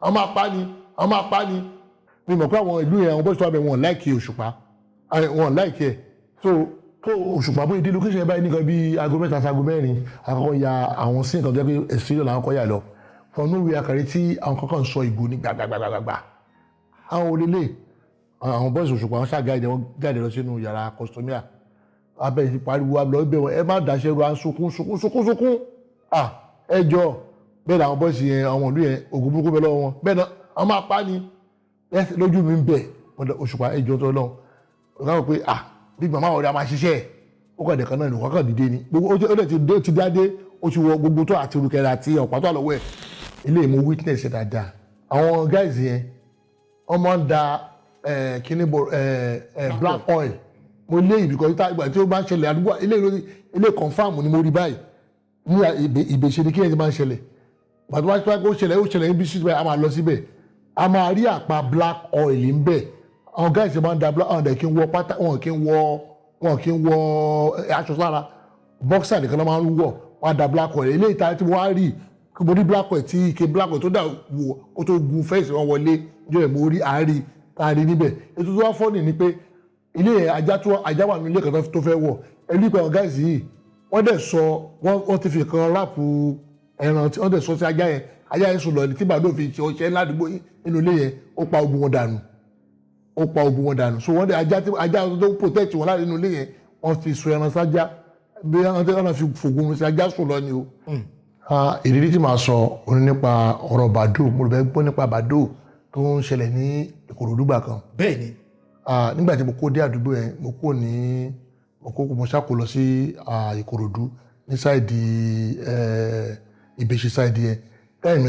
àwọn máa pa ni mi mọ̀ pé àwọn ìlú yẹn àwọn bọ́ọ̀sì tó wà bẹ̀ wọ́n láìkì Òṣùpá wọ́n láìkì ẹ̀ so Òṣùpá bóyá dé location yẹn báyìí nìkan bíi aago 3 sí aago 4 àkọ́kọ́ ya àwọn sí nǹkan tó jẹ́ pé exterior làwọn kọ́ yà lọ from nowhere akàrí tí àwọn kankan sọ ìgò ní gbàgbàgbàgbà àwọn olélè àwọn bọ́ọ̀sì Òṣùpá wọn ṣàgáìdẹ wọn jáde lọ sínú yàrá customia abẹ́ ìpariwo abẹ́ ibẹ̀ wọn ẹ má dáṣẹ́ ru à ń sunkún ẹjọ́ bẹ́ẹ̀ làwọn bọ́ọ̀sì yẹn àwọn ìlú yẹn ògùn burúkú bẹ́ẹ̀ lọ́wọ́ wọn bẹ́ẹ̀ náà àwọn máa pa ni lójú mi ń bẹ̀ Òṣùpá ẹjọ́ tó lọ́wọ́ ọ̀gá pé bí màmá ọ̀rẹ́ a máa ṣiṣẹ́ ó kàn dẹ̀kan náà ní wọ́n kàn dìde ni ó ti dáadé ó ti wọ gbogbo tó àti olùkẹ́rẹ́ àti ọ̀pá tó àlọ́wọ́ ẹ̀ ilé ìmú witness ẹ̀ dáadáa àwọn guys yẹn wọ́n máa ń da kíní black oil mo lé ìbìkọ́ ìgbà tí ó bá ń ṣẹlẹ̀ àdúgbò ilé confam ni mo rí báyìí ní ìbèṣe ni kí ẹ̀ ti máa ń ṣẹlẹ̀ pàtó wá pé ó ṣẹlẹ̀ níbi sí ibẹ̀ a máa lọ síbẹ̀ a máa rí àpá black oil ń bẹ̀ àwọn guys máa ń da black oil kí n wọ pátá wọn kí n wọ aṣọ sára boxer nìkan ló máa ń wọ̀ wọ́n á da black oil eléyìí tá tí wọ́n á rí kí mo rí black oil tí ike black oil tó dà wò ó tó gun fẹ́ẹ̀sì wọn wọlé jọ ẹ̀ mo rí àárí àárí níbẹ̀ ètò tó wá fọ́ọ̀nì ni pé ilé ajá wà ní ilé kan tó fẹ́ wọ̀ ẹlú pé àwọn guys yìí wọ́n dẹ̀ sọ wọ́n ti fi kan ráàpù ẹran wọ́n dẹ̀ sọ sí ajá yẹn sùn lọ ní tí bàdó fi ṣe ọṣẹ ládùúgbò nínú ilé yẹn ó pa ogun wọn dànù so wọ́n dẹ̀ ajá tó protect wọn láti nínú ilé yẹn wọ́n fi sọ ẹran sájá bí wọ́n fi fògùn sí ajá sùn lọ ni o. ìrírí tí màá sọ òní nípa ọ̀rọ̀ bàdó mo rò bẹ́ẹ̀ gbọ́ nípa bàdó tó ń ṣẹlẹ̀ ní Ìkòròdú gbà kan. bẹ́ẹ̀ ni. nígbà tí mo kó dé àdúgbò yẹn mo ṣàkó lọ sí Ìkòròdú ní sáìdì Ìbèṣe sáìdì yẹn táìmù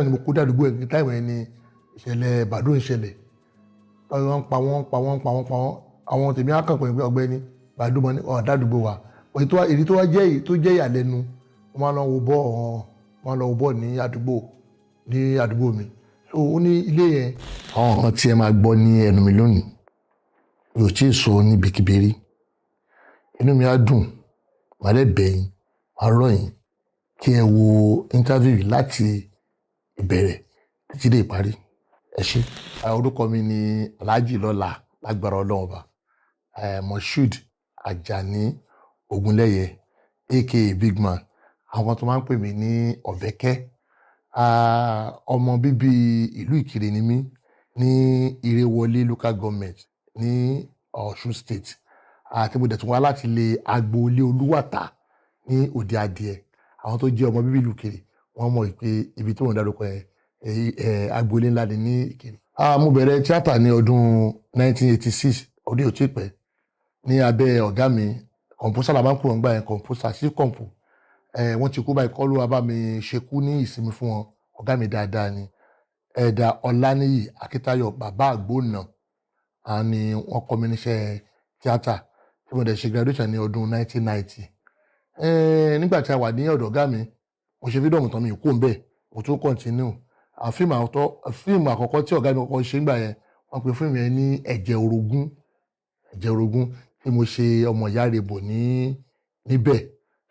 ni mo kó dé àdúgbò yẹn táìmù yẹn ni ìṣẹ̀lẹ̀ bàdó ń ṣẹlẹ̀ wọ́n pa wọ́n àwọn tèmi á kàn pé ọ̀gbẹ́ni bàdó mọ́ ní ọ̀dà àdúgbò wa èyí tó wá jẹ́ ìyàlẹ́nu wọ́n máa lọ wo bọ́ọ̀ ní àdúgbò mi so ó ní ilé yẹn àwọn kan tí ẹ máa gbọ́ ní ẹnu mi lónìí mi ò tí ì sọ níbikíbi rí inú mi á dùn màá lè bẹ̀yìn màá rọ̀ yín kí ẹ wo interview láti ìbẹ̀rẹ̀ títí dé ìparí ẹ ṣé. Orúkọ mi ni Alhaji Lọ́lá lágbára Ọlọ́run ọba Moshood Ajani Ogunleye aka Big Man àwọn tó máa ń pè mí ní Ọ̀bẹ́kẹ́ ọmọ bíbí ìlú Ìkirè ni mí ní Ìrèwọlé local government ní Ọ̀ṣun state àti mo dẹ̀ tún wá láti ilé agboolé Olúwàtà ní Òde Adìẹ àwọn tó jẹ́ ọmọ bíbí ìlú Ìkirè wọ́n mọ̀ pé ibi tí wọ́n dárúkọ yẹn agboolé ńlá ni ní Ìkirè. Mo bẹ̀rẹ̀ tíátà ní ọdún 1986 ọdún yóò tí pẹ́ ní abẹ́ ọ̀gá mi kọ̀ǹpúsà làbá ń pè wọ́n gbà yẹn kọ̀ǹpúsà sí kọ̀ǹpù wọ́n ti kú báyìí kọ́ ló wá bá mi ṣekú ní ìsinmi fún wọn ọ̀gá mi dáadáa ni ẹ̀dà Ọláníyì Akíntayọ̀ bàbá àgbóònà ni wọ́n kọ́ mi níṣẹ́ tíátà tí mo dẹ̀ ṣe graduation ní ọdún 1990 nígbà tí a wà ní ọ̀dọ̀ ọ̀gá mi mo ṣe fídíò tán mi kú ń bẹ̀ mo tún continue fíìmù àkọ́kọ́ tí ọ̀gá mi kọ́kọ́ ṣe ń gbà yẹn wọ́n pe fíìmù yẹn ní ẹ̀jẹ̀ orogún tí mo ṣe ọmọ ìyá rẹ̀ bò níbẹ̀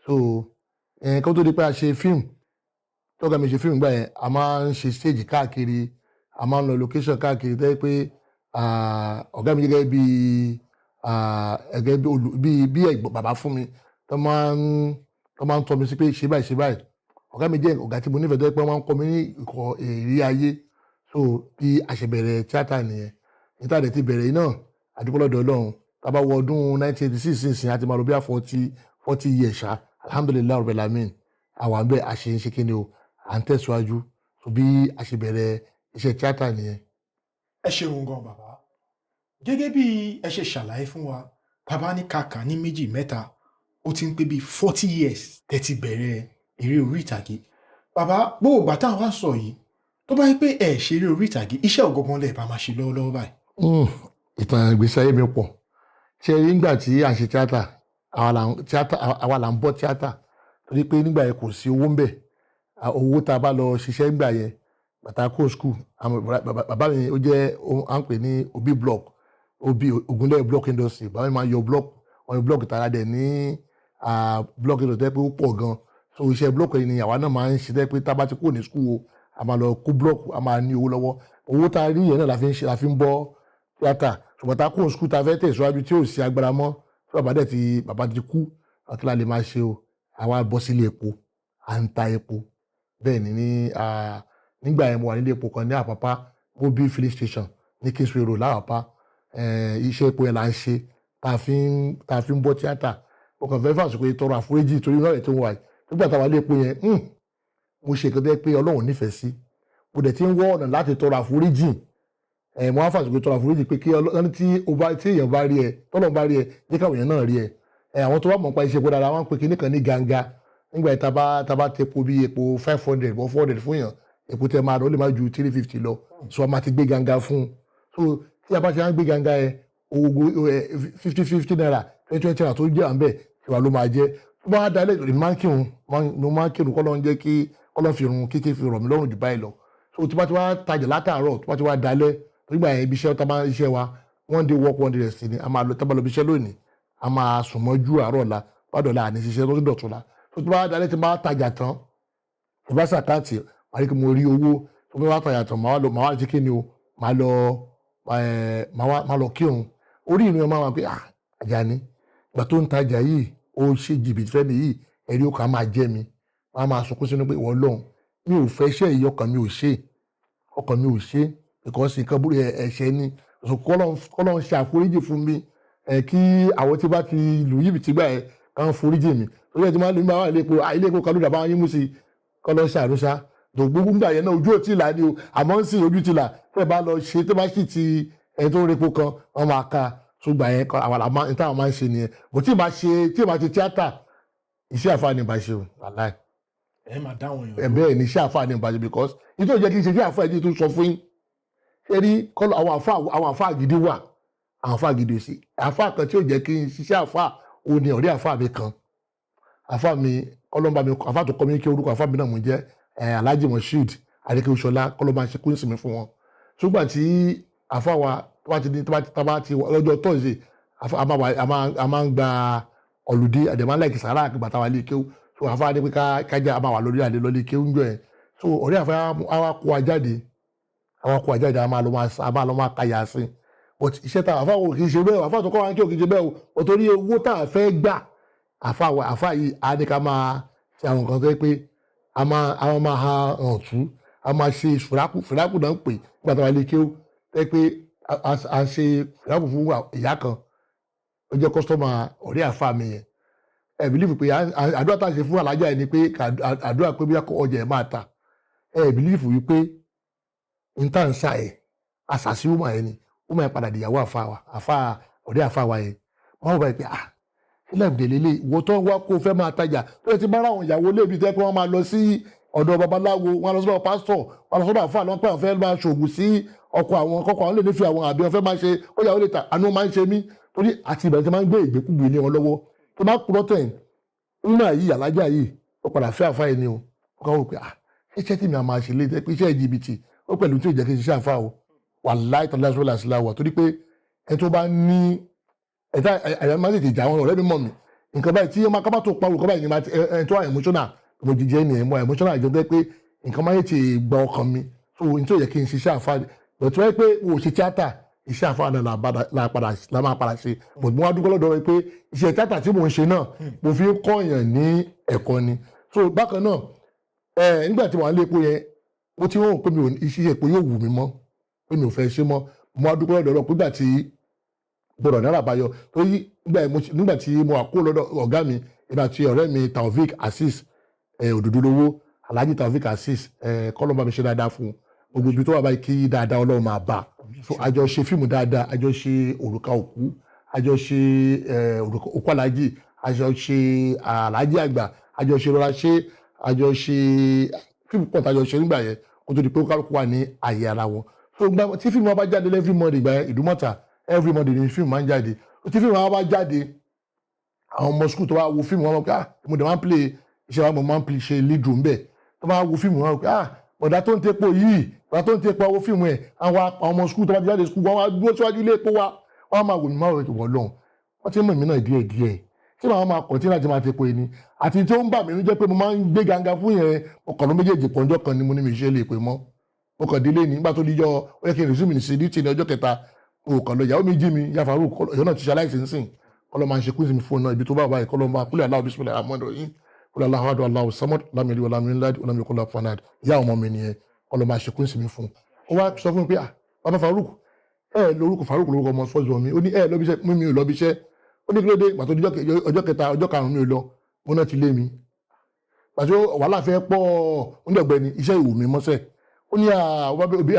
so kó tó di pé a ṣe fíìmù tí ọ̀gá mi ṣe fíìmù gbà yẹn a máa ń ṣe stage káàkiri a máa ń lọ location káàkiri tẹ́ pé ọ̀gá mi gẹ́gẹ́ bí ẹ̀gbọ́n bàbá fún mi tó máa ń tọ́ mi sí pé ṣe báyìí ọ̀gá mi jẹ́ ọ̀gá tí mo nífẹ̀ẹ́ tó yẹ pé wọ́n máa ń kọ́ mi ní ìkọ̀ èrí ayé so bí a ṣe bẹ̀rẹ̀ tíátà nìyẹn níta dẹ̀ ti bẹ̀rẹ̀ náà àdúgbò lọ́dọ̀ Ọlọ́run tábà wọ ọdún 1986 sísìn àti máa lọ bí i 40 years ṣá alhamdulilayi rabbil alamin àwọn àbẹ̀ àṣẹ ń ṣe kí ni o à ń tẹ̀síwájú so bí a ṣe bẹ̀rẹ̀ iṣẹ́ tíátà nìyẹn. ẹ ṣeun gan bàbá gẹ́gẹ́ bí ẹ ṣe ṣàlàyé fún wa bàbá ní kàkà ní méjì mẹ́ta ó ti ń pé bíi 40 years tẹ́ ti bẹ̀rẹ̀ eré orí ìtàgé bàbá gbogbo ìgbà táwọn wá sọ yìí tó bá yẹ pé ẹ ṣe eré orí ìtàgé iṣẹ́ ọ̀gọ́gán lẹ̀ bá máa ṣe lọ́wọ́lọ́wọ́ báyìí. ìtàn ìgbésí ayé mi pọ̀ ṣe rí nígbà tí à ń ṣe tíátà àwa là ń bọ́ tíátà torí pé nígbà yẹn kò sí owó ń bẹ̀ owó tá a bá lọ ṣiṣẹ́ nígbà yẹn bàtà kó school bàbá mi ó jẹ́ à ń pè ní Obi block Ogunleye block industry bàbá mi máa yọ block wọn yọ block tààrà dẹ̀ ní block industry tẹ́ pé ó pọ̀ gan so iṣẹ́ block yìí ni àwa náà máa ń ṣe tẹ́ pé tá a bá ti kúrò ní school o a máa lọ kó blọọkù a máa ní owó lọ́wọ́ owó tá a rí yẹn náà la fi ń bọ́ tíátà ṣùgbọ́n tá a kó skul tá a fẹ́ tẹ̀síwájú tí ò sí agbára mọ́ tí bàbá ti kú akíla lè máa ṣe o àwa bọ́ sílé epo à ń ta epo bẹ́ẹ̀ ni nígbà yẹn mo wà nílé epo kan ní Àpápá mobile filling station ní Kingsway Road láwàpá iṣẹ́ epo yẹn là ń ṣe tá a fi ń bọ́ tíátà mo kàn fẹ́ fàṣùkò tọrọ àforíjì torí náà ètò wà nígbà táwa lé epo yẹn mo ṣe nǹkan tó yẹ pé Ọlọ́run nífẹ̀ẹ́ sí mo dẹ̀ ti ń wọ́ ọ̀nà láti tọrọ àforíjì mo á fàṣùkò tọrọ àforíjì pé kí Ọlọ́run tí èèyàn bá rí ẹ tọ́lọ́run bá rí ẹ jẹ́ káwọn èèyàn náà rí ẹ àwọn tó bá mọ̀ nípa iṣẹ́ epo dáadáa wọ́n ń pe kinní kan ní ganga nígbà yìí tá bá tẹ epo bí epo 500 or 400 fún yàn epo tẹ máa rọ ó lè má ju 350 lọ so a máa ti gbé ganga fún un so tí a bá ṣe á ń gbé ganga yẹn owó 50 naira 20 naira tó jẹ́ à ń bẹ̀ ìwà ló máa jẹ́ tó bá dalẹ̀ ló máa ń kírun kọ́ ló ń jẹ́ kí kọ́lọ́ fi run kékeré fi rọ̀ mí lọ́rùn jù báyìí lọ so tí bá ti wá tajà látàárọ̀ tó bá ti wá dalẹ̀ nígbà yẹn ibi iṣẹ́ tá máa ń iṣẹ́ wa one day work one day rest ni a máa lọ tábà lọ bí iṣẹ́ lónìí a máa sùn mọ́jú àárọ̀ la bàdọ̀lá àní ṣiṣẹ́ tó dọ̀tún la tó tí bá dalẹ̀ tí bá tajà tán tí bá ṣàkáǹtì wàá rí kí mo rí owó tó bá tajà tán màá wá ṣe kí ni o màá lọ kírun orí ìrìn ọmọ wa pé Àjàní ìgbà tó ń tajà yìí ó ṣe jìbìtì fẹ́mi yìí ẹ̀rí ọkàn máa jẹ́ mi wọ́n á máa sunkún sínú pé ìwọ Ọlọ́run mi ò fẹ́ iṣẹ́ yìí ọkàn mi ò ṣe because nǹkan burú ẹ̀ṣẹ̀ ni kọ́lọ́n ṣe àforíjì fún mi kí àwọn tí bá ti lù yìí ti gbà ẹ̀ kàn foríjì mi torí ẹ̀ tí máa ń lù mí àwọn ilé epo kan ló dàbá yín mú sí kọ́lọ́n ṣàrúṣà gbogbo ńgbà yẹn náà ojú ò tí ì là ní o àmọ́ ń sìn ojú ti là tẹ́ bá lọ ṣe tẹ́ bá sì ti ẹni tó ń repo kan wọ́n máa ka ṣùgbọ́n yẹn àwọn táwọn máa ń ṣe nìyẹn bó tí ì máa ṣe tíátà iṣẹ́ àfáàní bá ṣe o aláì. ẹ máa dáwọn èèyàn. bẹ́ẹ̀ ni iṣẹ́ àfáàní bá ṣe because ìjọ ìjẹ́ kí n ṣe iṣẹ́ àfáà yìí tó sọ fún yín ṣé rí kọ́lọ̀ àwọn àfáà gidi wà àwọn àfáà gidi ò sí àfáà kan tí ó jẹ́ kí n ṣiṣẹ́ àfáà ò ní ọ̀rẹ́ àfáà mi kan àfáà mi ọlọ́mọba mi àfáà tó kọ́ mi kí orúkọ àfáà mi náà mo jẹ́ Alhaji Moshood Adékèwúṣọlá kọ́lọ́mọ ṣe kúrò sí mi fún wọn ṣùgbọ́n tí àfáà wa tó bá ti lọ́jọ́ tọ́sí a máa ń gba ọ̀lùdí àdèmálẹ̀kì sàrà àgbà táwa lè kéwú so àfáà dé pé kájà a máa wà lórí àdè lọ́lé kéwú jọ ẹ̀ so ọ̀rẹ́ àfáà àwa kó ajáde a máa lọ máa kàyà sí but iṣẹ́ tá àfáà kò kì í ṣe bẹ́ẹ̀ àfáà tó kọ́ wa kí ò kì í ṣe bẹ́ẹ̀ o torí owó tá a fẹ́ gbà àfáà yìí a ní ká máa ṣe àwọn nǹkan tó yẹ pé a máa ha ọ̀tún a máa ṣe fìrákù náà ń pè nígbà táwa lè kéwú tẹ́ pé a ṣe fìrákù fún ìyá kan ó jẹ́ kọ́sítọ́mà ọ̀rẹ́ àfáà mi yẹn ẹ bìlífù pé àdúrà tá a ṣe fún alájà yẹn ni pé àdúrà pé bí ọjà ẹ̀ máa ta ẹ bìlífù wípé níta ń ṣá ẹ̀ àṣàṣì wúmọ̀ ẹ̀ ni wúmọ̀ ẹ̀ padà dìyàwó ọ̀rẹ́ àfáà wa yẹn wọ́n wọ́n bá yẹ pé ilẹ̀ ìdèlélẹ̀ ìwọ tó ń wá kó fẹ́ máa tajà tó yẹ ti bá ráwọn ìyàwó lébi tẹ́ pé wọ́n máa lọ sí ọ̀dọ̀ babaláwo wọn lọ sọ́dọ̀ pásítọ̀ wọn lọ sọ́dọ̀ àfáà lọ́pẹ́ àwọn fẹ́ máa ṣògùn sí ọkọ̀ àwọn lè nífẹ̀ẹ́ àwọn àbí wọn fẹ́ máa ṣe ó yàwó lè ta àánú máa ń ṣe mí torí àti ìbẹ̀rẹ̀ tí máa ń gbé ìgbékúgbé ilé wọn lọ́wọ́ tó máa kúrọ́ tẹ̀ nínú àyí alájà yìí ó padà fẹ́ àfáà ẹni o ó kàn wò pé iṣẹ́ tí mi à máa ṣe lé pé iṣẹ́ jìbìtì ó pẹ̀lú tí ò jẹ́ kí n ṣiṣẹ́ àfáà o wàláhì tàláhì sọ́lá sílá wà torí pé ẹ tó bá ní ẹ̀dá àyà máa ń tètè jà àwọn ọ̀rẹ́ mi mọ̀ mi nǹkan báyìí tí ọmọ akábàtò pa olùkọ́ báyìí ni ẹ tó wà emotional mo jíjẹ́ ni mo emotional àjọ pé nǹkan máa ń tètè gba ọkàn mi so n tó yẹ kí n ṣiṣẹ́ àfáà bẹ̀rẹ̀ tó yẹ pé mo ṣe tíátà iṣẹ́ àfáà náà la máa padà ṣe mo wá dúpẹ́ lọ́dọ̀ rẹ pé iṣẹ́ tíátà tí mo ń ṣe náà mo fi ń kọ́ èèyàn ní ẹ̀kọ́ ni so bákan náà nígbà tí mo wà ní epo yẹn mo ti rò pé iṣẹ́ epo yóò wù mí mọ́ pé mi ò fẹ́ ṣe mọ́ mo wá dúpẹ́ lọ́dọ̀ rẹ pé nígbà tí gbọ́dọ̀ náírà bá yọ torí nígbà tí mo wà kó lọ́dọ̀ ọ̀gá mi ìgbà tí ọ̀rẹ́ mi Taofik Azeez Òdòdólówó Alhaji Taofik Azeez kọ́lọ́mà mi ṣe dáadáa fún gbogbo ibi tó wà báyìí kí dáadáa Ọlọ́run máa bá so àjọ ṣe fíìmù dáadáa àjọ ṣe òrùka òkú àjọ ṣe òkú alájì àjọ ṣe alájì àgbà àjọ ṣe rọra ṣe àjọ ṣe fíìmù pọ̀ tàjọ ṣe nígbà yẹn kó tó di pé kálukú wà ní àyè ara wọn so tí fíìmù wọn bá jáde every Monday ìgbà yẹn Ìdúmọ̀tà every Monday ni fíìmù máa ń jáde tí fíìmù wọn bá jáde àwọn ọmọ skul tó bá wo fíìmù wọn mọ̀ pé mo dẹ̀ máa ń play iṣẹ́ wa mo máa ń play ṣe lead room bẹ́ẹ̀ tó bá wo fíìmù wọn mọ̀ pé bọ̀dá tó ń tepo yìí bọ̀dá tó ń tepo owó fíìmù ẹ̀ àwọn ọmọ skul tó bá jáde skul wọn wá dúró síwájú ilé epo wa wọn máa wò mí máa wò lọ́hùn wọ́n ti mọ̀ mí náà díẹ̀ díẹ̀ tí màá máa kọ̀tí láti máa ti po ẹni àti tí ó ń bà mí jẹ́ pé mo máa ń gbé ganga fún yẹn ọkàn méjèèjì pọ̀njọ́ kan ni mo ní mi ṣe lè pè mọ́ mo kàn délé ní nígbà tó díjọ́ ó yẹ kí n resume ní sídìtì ní ọjọ́ kẹta mo kàn lọ ìyàwó mi jí mi yàfàrú ìyọ́ náà ti ṣe aláìsí nsìn kọ́lọ́ máa ń ṣe kúnzì mi fún náà ibi tó bá wà kọ́lọ́ máa kúlẹ̀ aláwọ̀ bísímillah àmọ́dọ̀ yín kúlẹ̀ aláwọ̀ adọ́ aláwọ̀ samad lámìlí ọlámìlí kọ́lọ́ fanad ìyá ọmọ mi nìyẹn kọ́lọ́ máa ṣe kúnzì mi fún ó wá sọ fún mi pé bàbá Faruk lórúkọ Faruk lórúkọ ọmọ fọ́jọ́ mi ó ní lọ́bíṣẹ́ mi ò lọ́bíṣẹ́ ó ní kílódé pàtó ọjọ́ kẹta ọjọ́ karùn-ún mi ò lọ mo náà ti lé mi pàtó wàhálà fẹ́ pọ̀ ó ní ọ̀gbẹ́ni iṣẹ́ ìwò mi mọ́sẹ̀ ó ní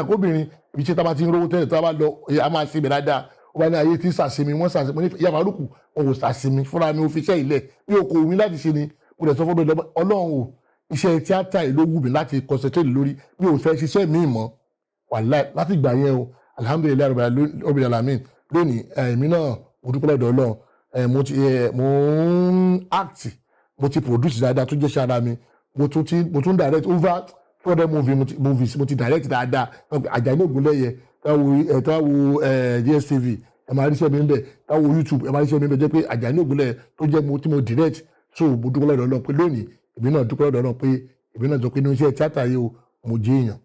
àkóbìnrin ibi tí tábà ti ń rówó tẹ́lẹ̀ tó bá lọ a máa ṣe bẹ̀rẹ̀ dáadáa ó bá ní ayé tí sàṣemi wọ́n sàṣemi mo ní ìyá Faruk wọn kò sàṣemi fúnra mi ò fi iṣẹ́ ilẹ̀ mi ò kò wù mí láti ṣe ni mo lè sọ fún Ọlọ́run o iṣẹ́ tíátà yìí ló wù mí láti concentrate lórí mi ò fẹ́ ṣiṣẹ́ míì mọ́ wàláì láti gbà yẹn o alhamdulilayi rabbil alamin lónìí èmi náà mo dúpẹ́ lọ́dọ̀ Ọlọ́run mo ń act mo ti produce dáadáa tó jẹ́ ṣe ara mi mo tún direct over 400 movies mo ti direct dáadáa Àjàní Ògúnléyè táwo DSTV ẹ máa rí iṣẹ́ mi ń bẹ̀ táwo YouTube ẹ máa rí iṣẹ́ mi ń bẹ̀ jẹ́ pé Àjàní Ògúnléyè tó jẹ́ tí mo direct so mo dúpẹ́ lọ́dọ̀ Ọlọ́run pé lónìí èmi náà dúpẹ́ lọ́dọ̀ Ọlọ́run pé èmi náà sọ pé nínú iṣẹ́ tíátà yìí o mo jẹ́ èèyàn.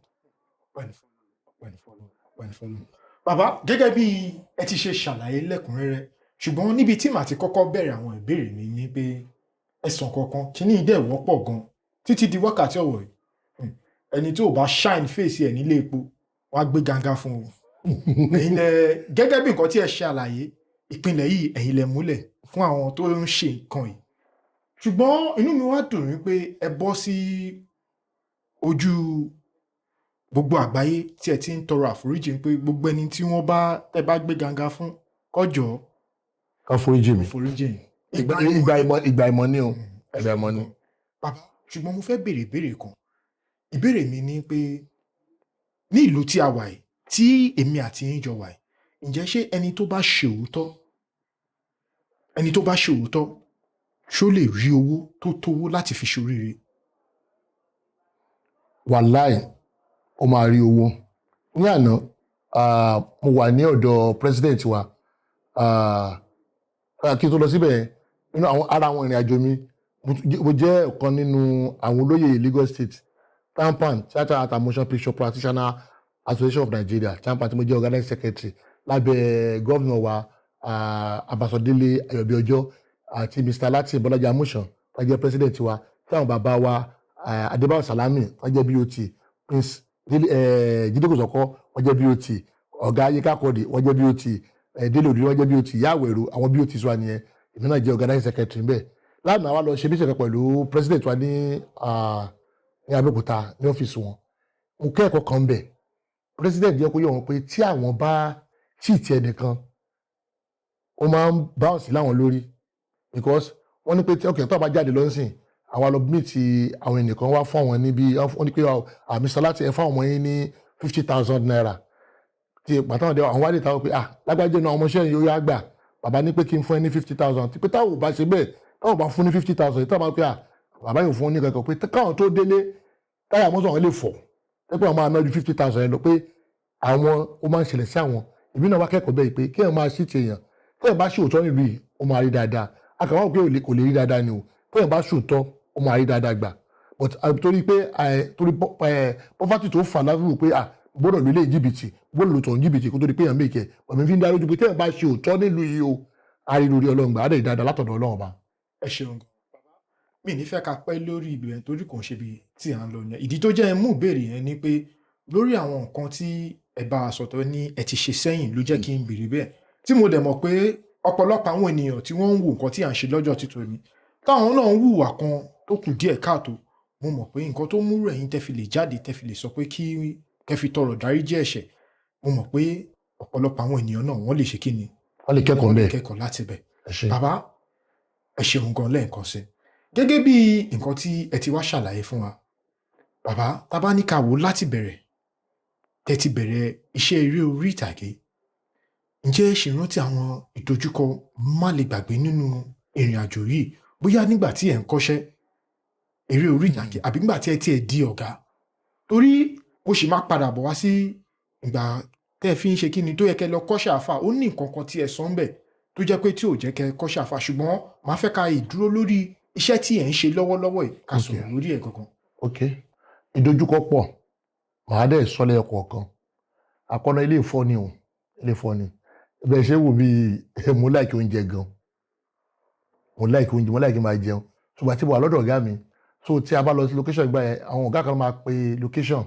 Bàbá gẹ́gẹ́ bí ẹ ti ṣe ṣàlàyé lẹ́kùnrẹ́rẹ́ ṣùgbọ́n níbi tí màá ti kọ́kọ́ bẹ̀rẹ̀ àwọn ìbéèrè mi ni pé ẹ̀sùn kankan kíní ìdẹ́ wọ́pọ̀ gan títí di wákàtí ọ̀wọ̀ yìí ẹni tí ò bá shine face ẹ̀ nílé epo wọ́n á gbé ganga fún un ẹ̀yin lẹ gẹ́gẹ́ bí nǹkan tí ẹ ṣàlàyé ìpínlẹ̀ yìí ẹ̀yin lẹ múlẹ̀ fún àwọn tó ń ṣe nǹkan yìí ṣùgbọ́n inú mi wá dùn wípé ẹ bọ́ sí ojú gbogbo àgbáyé tí ẹ ti ń tọrọ àforíjì pé gbogbo ẹni tí wọ́n bá gbé ganga fún kọjọ kan foríjì mi ìgbà ìmọ̀ ni o ìgbà ìmọ̀ ni. bàbá ṣùgbọ́n mo fẹ́ béèrè ìbéèrè kan ìbéèrè mi ni pé ní ìlú tí a wà yìí tí èmi àti yín jọ wà yìí ǹjẹ́ ṣé ẹni tó bá ṣe òótọ́ ṣó lè rí owó tó tówó láti fi ṣoríire. wàláì ó máa rí owó ní àná mo wà ní ọ̀dọ̀ president wa kí n tó lọ síbẹ̀ nínú ara àwọn ìrìn àjò mi mo jẹ́ ọ̀kan nínú àwọn olóyè Lagos State TAMPAN Theatre Art and Motion Picture Practitioner Association of Nigeria TAMPAN tí mo jẹ́ organizing secretary lábẹ́ gómìnà wa Abasodele Ayọ̀bíọjọ́ àti Mr. Latin Bọ́lájí Amúsàn tó jẹ́ president wa tí àwọn bàbá wa Adébáyọ̀ Salami tó jẹ́ BOT Prince Jídé Kòsọ́kọ́ wọ́n jẹ́ BOT ọ̀gá Yínká Quadri wọ́n jẹ́ BOT Délé Òdìrí wọ́n jẹ́ BOT Yàwẹ̀rù àwọn BOT wa nìyẹn èmi náà jẹ́ organizing secretary ń bẹ̀ lánàá wa lọ ṣe bí ìṣẹ̀kẹ́ pẹ̀lú president wa ní Abẹ́òkúta ní ọ́fíìsì wọn mo kẹ́kọ̀ọ́ kan bẹ̀ president jẹ́ kó yẹ wọn pé tí àwọn bá cheat ẹnìkan ó máa ń bounce láwọn lórí because wọ́n ní pé tí ọkẹ́ tó bá jáde lọ́sìn àwa lọ meet àwọn ènìyàn wá fún àwọn níbi wọ́n ní pé Mr. Láti ẹ fún àwọn yín ní 50,000 naira tí pàtàkì àwọn wálé táwọn pé lágbájẹ́ náà ọmọọṣẹ́ yìí ó yá gbà bàbá ní pé kí n fún ẹ ní 50,000 tí pé táwọn ò bá ṣe bẹ́ẹ̀ táwọn bá fún ní 50,000 táwọn pé bàbá yóò fún ní kankan pé káwọn tó délé táyà mọ́tò àwọn lè fọ̀ pé àwọn máa ná ju 50,000 yẹn lọ pé àwọn ó máa ń ṣẹlẹ̀ sí àwọn ìbí náà wá kẹ́kọ̀ọ́ bẹ́ẹ̀ pé kí ẹ̀ máa ṣì ti èèyàn tẹ́ ẹ̀ bá ṣòótọ́ nílùú yìí ó máa rí dáadáa akàwọn pé kò lè rí dáadáa ni o tẹ́ ẹ̀ bá ṣòótọ́ ó máa rí dáadáa gbà but torí pé poverty tó fà láwùjọ pé gbọ́dọ̀ lólè jìbìtì gbọ́dọ̀ lòtọ̀ jìbìtì kó tó di pé èèyàn mèkẹ́ ọ̀mí fi ń dá lójú pé tẹ́ ẹ̀ bá ṣe òótọ́ nílùú yìí o àrí lórí Ọlọ́run gbà á dẹ̀ dáadáa látọ̀dọ̀ Ọlọ́run bá. ẹ ṣeun mi ní fẹ́ ká pẹ́ lórí ìbéèrè torí kò ń ṣe bí tí à ń lọ yẹn ìdí tó jẹ́ ẹ mú ìbéèrè yẹn ni pé lórí àwọn nǹkan tí ẹ bá a sọ̀tọ̀ ní ẹ ti ṣe sẹ́yìn ló jẹ́ kí n béèrè bẹ́ẹ̀ tí mo dẹ̀ mọ̀ pé ọ̀pọ̀lọpọ̀ àwọn ènìyàn tí wọ́n ń wo nǹkan tí à ń ṣe lọ́jọ́ títò ní táwọn náà ń hùwà kan tó kù díẹ̀ káàtó mo mọ̀ pé nǹkan tó múrò ẹ̀yin tẹ́ fi lè jáde tẹ́ fi lè sọ pé kí kẹ́ fi tọrọ dáríjì ẹ̀ṣẹ̀ mo mọ̀ pé ọ̀pọ̀lọpọ̀ àwọn ènìyàn náà wọ́n lè ṣe kí ni wọ́n lè kẹ́kọ̀ọ́ láti bẹ̀ bàbá ẹ ṣeun gan lẹ́ẹ̀kan sí gẹ́gẹ́ bí nǹkan tí ẹ ti wá ṣàlàyé fún wa bàbá tá bá ní ká wò láti bẹ̀rẹ̀ tẹ́ ti bẹ̀rẹ̀ iṣẹ́ eré orí ìtàgé ǹjẹ́ ṣe rántí àwọn ìdojúkọ má lè gbàgbé nínú ìrìn àjò yìí bóyá nígbà tí ẹ̀ ń kọ́ṣẹ́ eré orí ìtàgé àbí nígbà tí ẹ ti ẹ̀ di ọ̀gá torí mo sì máa padà bọ̀ wá sí ìgbà tẹ́ ẹ fi ń ṣe kí ni tó yẹ kẹ́ lọ kọ́ṣẹ́ àfà ó ní nǹkan kan tí ẹ sọ ń bẹ̀ tó jẹ́ pé tí ò jẹ́ kẹ́ kọ́ṣẹ́ àfa ṣùgbọ́n màá fẹ́ ka ìdúró lórí iṣẹ́ tí ẹ̀ ń ṣe lọ́wọ́lọ́wọ́ yìí ká sọ̀rọ̀ lórí ẹ̀ gangan. ok ìdojúkọ pọ̀ màá dẹ̀ sọ́lẹ̀ ọ̀kọ̀ọ̀kan àkọ́nà ilé ìfọ́ ni o ilé ìfọ́ ni bẹ́ẹ̀ ṣe wò bí mo láìkí oúnjẹ gan mo láìkí oúnjẹ mo láìkí máa jẹun ṣùgbọ́n àti mo wà lọ́dọ̀ ọ̀gá mi so tí a bá lọ sí location ìgbà yẹn àwọn ọ̀gá kan máa pe location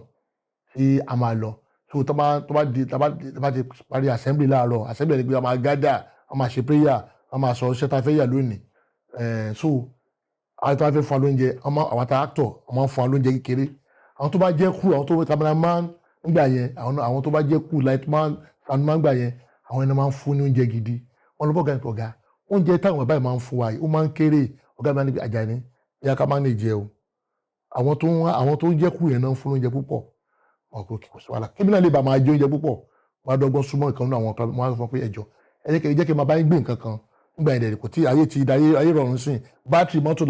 tí a máa lọ so tó bá ti parí assembly láàárọ̀ assembly ni pé a máa gather a máa ṣe prayer a máa sọ iṣẹ́ tá a fẹ́ yà lónìí so àwọn tó bá fẹ́ fún wa lóúnjẹ àwọn tá actor a máa ń fún wa lóúnjẹ kékeré àwọn tó bá jẹ́ crew àwọn tó bá cameraman nígbà yẹn àwọn tó bá jẹ́ crew lightman soundman gbà yẹn àwọn ẹni máa ń fún ní oúnjẹ gidi wọn lọ bọ́gà nípa ọ̀gá oúnjẹ táwọn báyìí máa ń fún wa yìí ó máa ń kéré ọ̀gá mi máa ń níbi Àjàní ìyá ká máa ń lè jẹ o àwọn tó jẹ́ crew yẹn náà ń fún oúnjẹ púpọ̀ ọkọ̀ kò sí wàhálà kí mi náà lè bá máa jẹ oúnjẹ púpọ̀ wọn á dọ́gbọ́n súnmọ́ ìkan nínú àwọn kan wọn á sọ pé ẹjọ́ ẹ jẹ́ kí n máa bá yín gbé nǹkan kan nígbà yẹn dẹ̀ kò tí ayé rọrùn sí bátìrì mọ́tò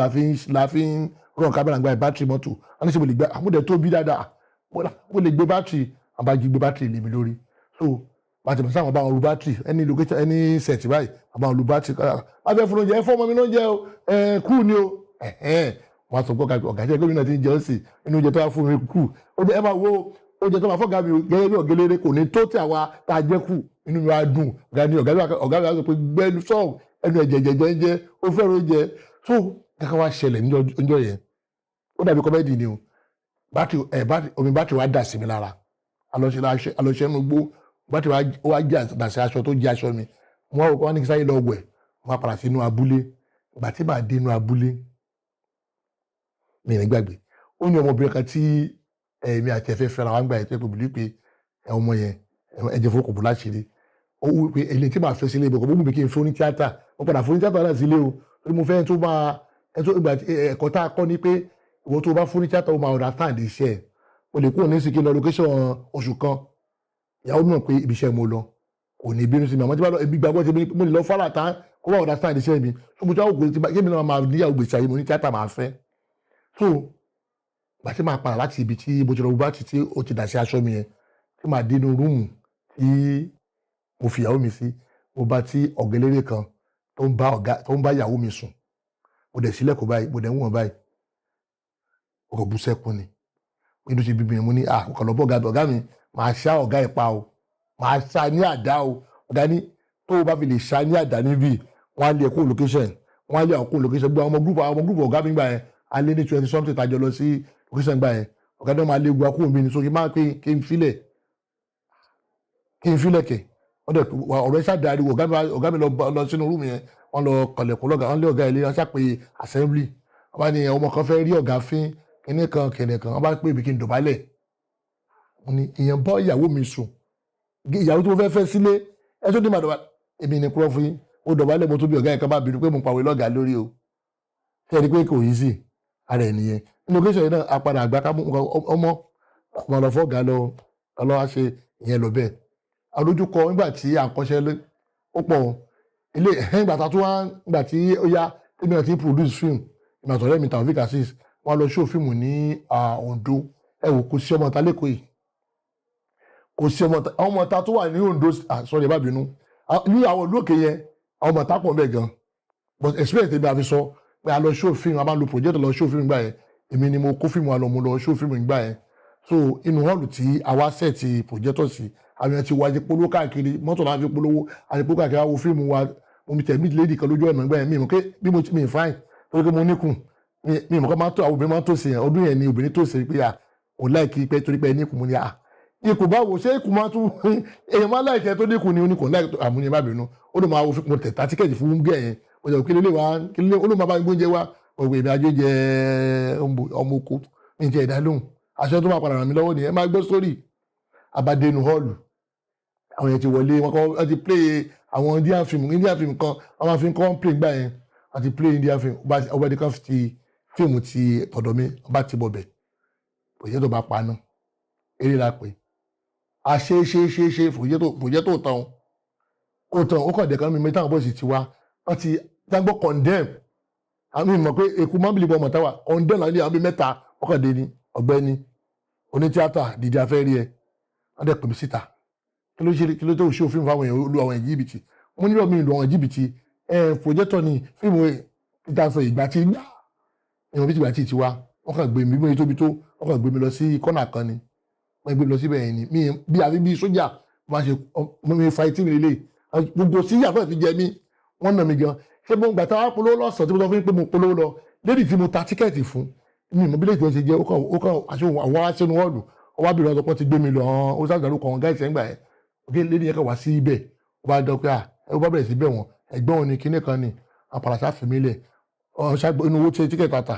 la fi ń rọ̀ kámẹ́rà gbà bátìrì mọ́tò wọn ní sọ mo lè gbé àmúdẹ̀ tó bí dáadáa mo lè gbé bátìrì àbájú gbé bátìrì lèmi lórí so bàtì bàtì àwọn báwọn lu bátìrì ẹni location ẹni set báyìí àbáwọn lu bátìrì abẹ́ fún oúnjẹ ẹ fọ́ ọmọ mi lóúnjẹ o kú ni o wọn sọ pé ọ̀gá jẹ́ gómìnà tí ń jẹun sí inú oúnjẹ tó wá fún mi kú ẹ máa wo oúnjẹ tó máa fọ́gà mi gẹ́gẹ́ bí ọ̀gẹ́lẹ́rẹ́ kò ní tó tí àwa tá a jẹ́ kú inú mi wá dùn ọ̀gá mi wá sọ pé gbẹ́nu sọ́ọ̀ ẹnu ẹ̀jẹ̀ ó fẹ́ràn oúnjẹ so kankan wá ṣẹlẹ̀ níjọ́ yẹn ó dàbí kọ́mẹ́dì ni o omi bátìrì wá dà sí mi lára alọ́ṣẹ́ inú gbó bátìrì wá dà sí aṣọ tó jẹ́ aṣọ mi wọ́n ní kí sáyé lọ wẹ̀ wọ́n padà sí inú abúlé ìgbà tí màá dé inú abúlé mi ní gbàgbé ó ní ọmọbìnrin kan tí èmi àti ẹ̀fẹ́ fẹ́ra wá ń gbà ẹ̀ tó bìlí pé ọmọ yẹn ẹ̀jẹ̀ fún kòbó láṣìírí ó wí pé èlé tí màá fẹ́ sílé ibò kò bóbú mi kí n fún ní tíátà mo padà fún ní tíátà náà sílé o torí mo fẹ́ tó máa ìgbà ẹ̀kọ́ tá a kọ́ ni pé ìwọ tó bá fún ní tíátà ó máa understand iṣẹ́ ẹ̀ o lè kúrò ní sìkì lọ location oṣù kan ìyàwó mi mọ̀ pé ibi iṣẹ́ mo lọ kò ní bínú sí mi àmọ́ tí bá lọ ibi gbàgbọ́ ti mo lè lọ fọ́lá tán kó bá understand iṣẹ́ mi ṣùgbọ́n tí wọ́n kò tí kí mi náà máa níyàwó gbèsè ayé mo ní tíátà máa fẹ́ so gbà tí máa padà láti ibi tí mo ti lọ bá ti tí ó ti dà sí aṣọ mi yẹn tí máa dé inú rúùmù tí mo fi ìyàwó mi sí mo bá tí ọ̀gẹ́lẹ́rẹ́ kan tó ń bá ìyàwó mi sùn mo dẹ̀ sílẹ̀ kó báyìí mo dẹ̀ ń wọ̀n báyìí ọkọ̀ bú sẹ́kún ni inú ti bíbí mo ní ọkọ̀ lọ́bọ̀ ọ̀gá mi máa ṣá ọ̀gá ẹ̀ pa o máa ṣá ní àdá o ọ̀gá ní tó o bá fi lè ṣá ní àdá níbí wọ́n á lé ẹ̀kọ́ location wọ́n á lé ọkọ̀ location gbé àwọn ọmọ gúrùpù ọ̀gá mi gbà yẹn á lé ní 20 something tàjọ lọ sí location gbà yẹn ọ̀gá náà máa lé ewu akóhùn mi ní so kí n filẹ̀ kẹ̀ ọ̀rọ̀ iṣẹ́ àdáyé ọ̀gá mi lọ sínú rúùmù yẹn wọ́n lọ kọ̀lẹ̀kùn lọ́gà wọ́n lé ọ̀gá ilé wọ́n ṣàpè assembly wọ́n bá ní ọmọ kan fẹ́ rí ọ̀gá fín kíní kan wọ́n bá pè mí kí n dọ̀bálẹ̀ mo ní ìyẹn bọ́ ìyàwó mi sùn ìyàwó tí mo fẹ́ sílé ẹ tó dé máa dọ̀bálẹ̀ èmi ní kúrọ́ fún yín ó dọ̀bálẹ̀ mo tó bí ọ̀gá yẹn kan bá bínú pé mo pàwé lọ́gà lórí o ṣé ẹ rí pé kò yí sí ara ẹ̀ nìyẹn nínú kéṣọ̀ yìí náà apadà àgbà ká ọmọ lọ fọ́gà lọ wá ṣe ìyẹn lọ bẹ́ẹ̀ alójúkọ nígbà tí à ń kọ́ṣẹ́ lé ó pọ̀ ilé ìgbà tí ó yá èmi náà ti produce film ìmọ̀ àtọ̀rẹ́ mi Taofik Azeez wọ́n lọ show fíìmù ní Ondo ẹ wò kò sí ọmọ ta lẹ́kọ̀ọ́ yìí kò sí ọmọ ta tó wà ní Ondo sorry ẹ bá bínú ní àwọn ìlú òkè yẹn àwọn ọmọ ta pọ̀ bẹ́ẹ̀ gan but experience tèmi àfi sọ pé a lọ show fíìmù a máa lo project lọ show fíìmù gbà yẹn èmi ni mo kó fíìmù wa lọ mo lọ show fíìmù gbà yẹn so inú hall tí àwa set projector sí àwọn èèyàn ti wá ti polówó káàkiri mọ́tò náà fi polówó àti polówó káàkiri àwọn fíìmù wa mo mi tẹ̀ mí lédi kan lójú ọ̀nà ìgbà yẹn mi mọ̀ pé bí mo mi fine torí pé mo níkùn mi mọ̀ pé àwọn obìnrin máa ń tòsí yẹn ọdún yẹn ni obìnrin tòsí pé òun láìkí pé torí pé níkùn mo ní ikùn báwo ṣé ikùn máa tún èèyàn máa láìkẹ́ tó níkùn ni oníkùn láìkẹ́ tó àmúni má bínú ó ló máa wo mo tẹ̀ tá tíkẹ́ẹ̀tì fún gẹ̀ yẹn mo jẹ́ kí ló ló máa bá gbóúnjẹ wá òwe ìrìn àjò jẹ ọmọ oko ní ìjẹ́ ìdálóhùn aṣọ tó máa padà ràn mí lọ́wọ́ nìyẹn máa gbọ́ sórí abadenu hall àwọn yẹn ti wọlé wọ́n ti play àwọn Indian film kan wọ́n máa fi ń kọ́ play gbà yẹn wọ́n ti play Indian film ọba ẹ̀dẹ̀ kan ti fíìmù ti tọ̀dọ̀ mi ọba ti bọ̀ bẹ̀ òye tó bá paná eré la pé a ṣe fòye tó tán ó kàn dẹ̀ kan mi mẹ́ta àwọn bọ́ọ̀sì ti wá wọ́n ti dágbọ́ condemn àmì ìmọ̀ pé èkó máa ń bìlì bọ́ ọmọ táwa condemn láti àwọn bí mẹ́ta ọkàndé ni ọ̀gbẹ́ni onítíátà dìde afẹ́ rí ẹ wọ́n dẹ̀ pè mí síta kí ló tó ṣe òfin fáwọn èèyàn olú àwọn èèyàn jìbìtì mo nílò mi ìlú ọ̀hún jìbìtì projector ni fíìmù ìdánsọ ìgbà tí ìwọ̀n bí ìgbà tí ti wá wọ́n kàn gbé mi bí mo tóbi tó wọ́n kàn gbé mi lọ sí kọ́nà kan ni wọ́n gbé mi lọ síbẹ̀ yẹn ni mi bí àbí bí sójà máa ṣe mi fighting relay gbogbo sí yàtọ̀ fi jẹ mí wọ́n nà mí gan ṣé mo gbà tá a polówó lọ́sàn tí mo sọ fún yín pé mo polówó lọ lédi tí mo ta tíkẹ́ẹ̀tì fún mi ìmọ̀ bílẹ̀ ìgbọ̀nsẹ̀ jẹ́ ó kàn àṣẹ àwọn aṣẹ́nu wọ́ọ̀lù ọwọ́ àbúrò ọ̀dọ́ kan ti gbé mi lọ ó sàgbàlú kan gáìsì ẹ̀ngbà ẹ̀ òkè lédi yẹn kàn wá sí ibẹ̀ ó bá dọ̀ pé ó bá bẹ̀rẹ̀ sí bẹ̀ wọ́n ẹ̀gbọ́n òní kinní kan ni àpàlàṣà fèmí lẹ̀ inú owó tí tíkẹ́ẹ̀tì tàtà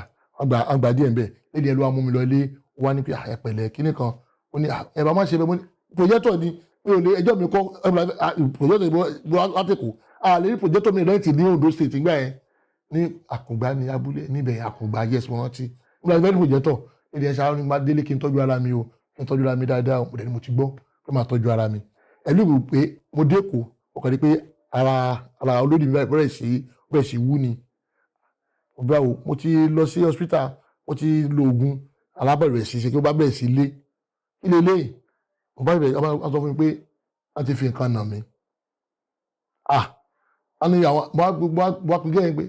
àgbà díẹ̀ ń bẹ̀ lédi ẹ̀ ló wá mú mi lọ ilé wá ní pé ẹ̀pẹ̀lẹ̀ kinní kan ó ní ẹ̀ bá má ṣe bẹ́ẹ̀ mo ní projector ni mi ò lè ẹjọ́ mi kọ́ projector ìbò látẹ̀kọ̀ àlè ní projector mi lẹ́yìn tí ní Ondo State ńgbà yẹn ní Àkùngbá ní abúlé níbẹ̀ Àkùngbá yes mo rántí nígbà tí wọ́n ní projector lédi ẹ̀ ṣáà nígbà délé kí n tọ́jú ara mi o kí n tọ́jú ara mi dáadáa mo dẹ̀ ni mo ti gbọ́ pé máa tọ́jú ara mi ẹ̀lú ìwò pé mo dé Èkó ọkàn ní pé ara olódì mi bẹ̀rẹ̀ sí wú ni báwo mo ti lọ sí hospital mo ti lo oògùn alábẹ̀rẹ̀ sí ṣe kí ó bá bẹ̀rẹ̀ sí ilé mo bá bẹ̀rẹ̀ sọ fún mi pé wọ́n ti fi nǹkan nà mí wọ́n ní àwọn mo pè gẹ́yìn pé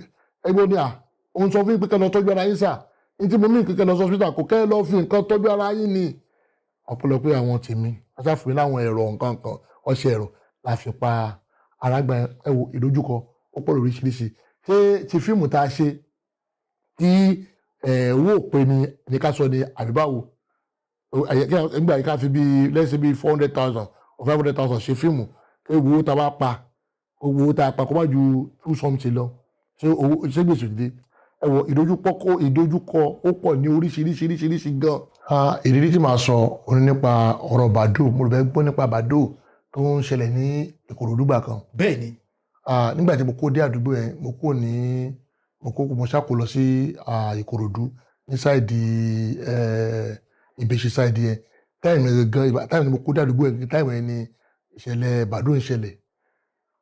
ẹgbẹ́ ní òun sọ fún mi pé kẹ́ lọ tọ́jú ara yín sà ní tí mo mí kẹ́ lọ sí hospital kò kẹ́ lọ fi nǹkan tọ́jú ara yín ni ọ̀pọ̀lọpọ̀ àwọn tèmi aṣáfùmí láwọn ẹ̀rọ nǹkan kan ọṣẹ ẹ̀rọ la fi pa arágbá ẹ̀wò ìdojúkọ ó pọ̀ lóríṣiríṣi ṣé ti fíìmù tá a ṣe tí owó òpè ní ká sọ ni àbíbáwo nígbà yìí ká fi bí lẹ́sìn bí 400,000 or 500,000 ṣe fíìmù kí owó tá a bá pa owó tá a pa kó má ju 2 something lọ ṣé gbèsè dé ẹ̀wò ìdojúkọ ó pọ̀ ní oríṣiríṣi gan. Ìrírí tí màá sọ òní nípa ọ̀rọ̀ Badoo mo rò bẹ́ẹ̀ gbọ́ nípa Badoo tó ń ṣẹlẹ̀ ní Ìkòròdú gbà kan. bẹ́ẹ̀ ni. Nígbà tí mo kó dé àdúgbò yẹn mo ṣàkó lọ sí Ìkòròdú ní sáìdì Ìbèṣì sáìdì yẹn táìmù ni mo kó dé àdúgbò yẹn táìmù yẹn ni ìṣẹ̀lẹ̀ Badoo ń ṣẹlẹ̀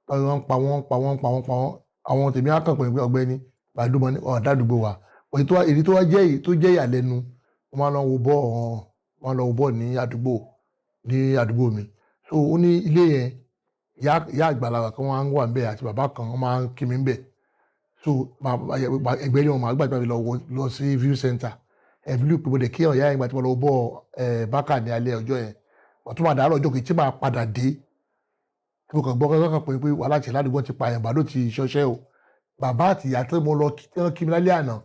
wọ́n pa wọ́n àwọn tèmi á kàn pé ọ̀gbẹ́ni Badoo mọ́ ní ọ̀dà àdúgbò wa èyí tó jẹ́ ìyàlẹ́nu wọ́n máa lọ wo bọ́ọ̀ ní àdúgbò mi so ó ní ilé yẹn ìyá àgbàlagbà kan wọ́n wà níbẹ̀ àti bàbá kan wọ́n máa ń kí mi níbẹ̀ so ẹgbẹ́ ni wọn máa gbàgbé lọ sí view center ẹ̀bílú pé mo dẹ̀ kí ọ̀yá yẹn gbà tí mo lọ bọ́ọ̀ bákà ní alẹ́ ọjọ́ yẹn wọ́n tún máa dàárọ̀ ọjọ́ kejì tí máa padà dé tí mo kàn gbọ́ kankan pé wàhálà tí ládùúgbò ti pa àyàn Badoo ti ṣọṣẹ́ o bàbá àti ìyá tí mo lọ kí mi lálẹ́ àná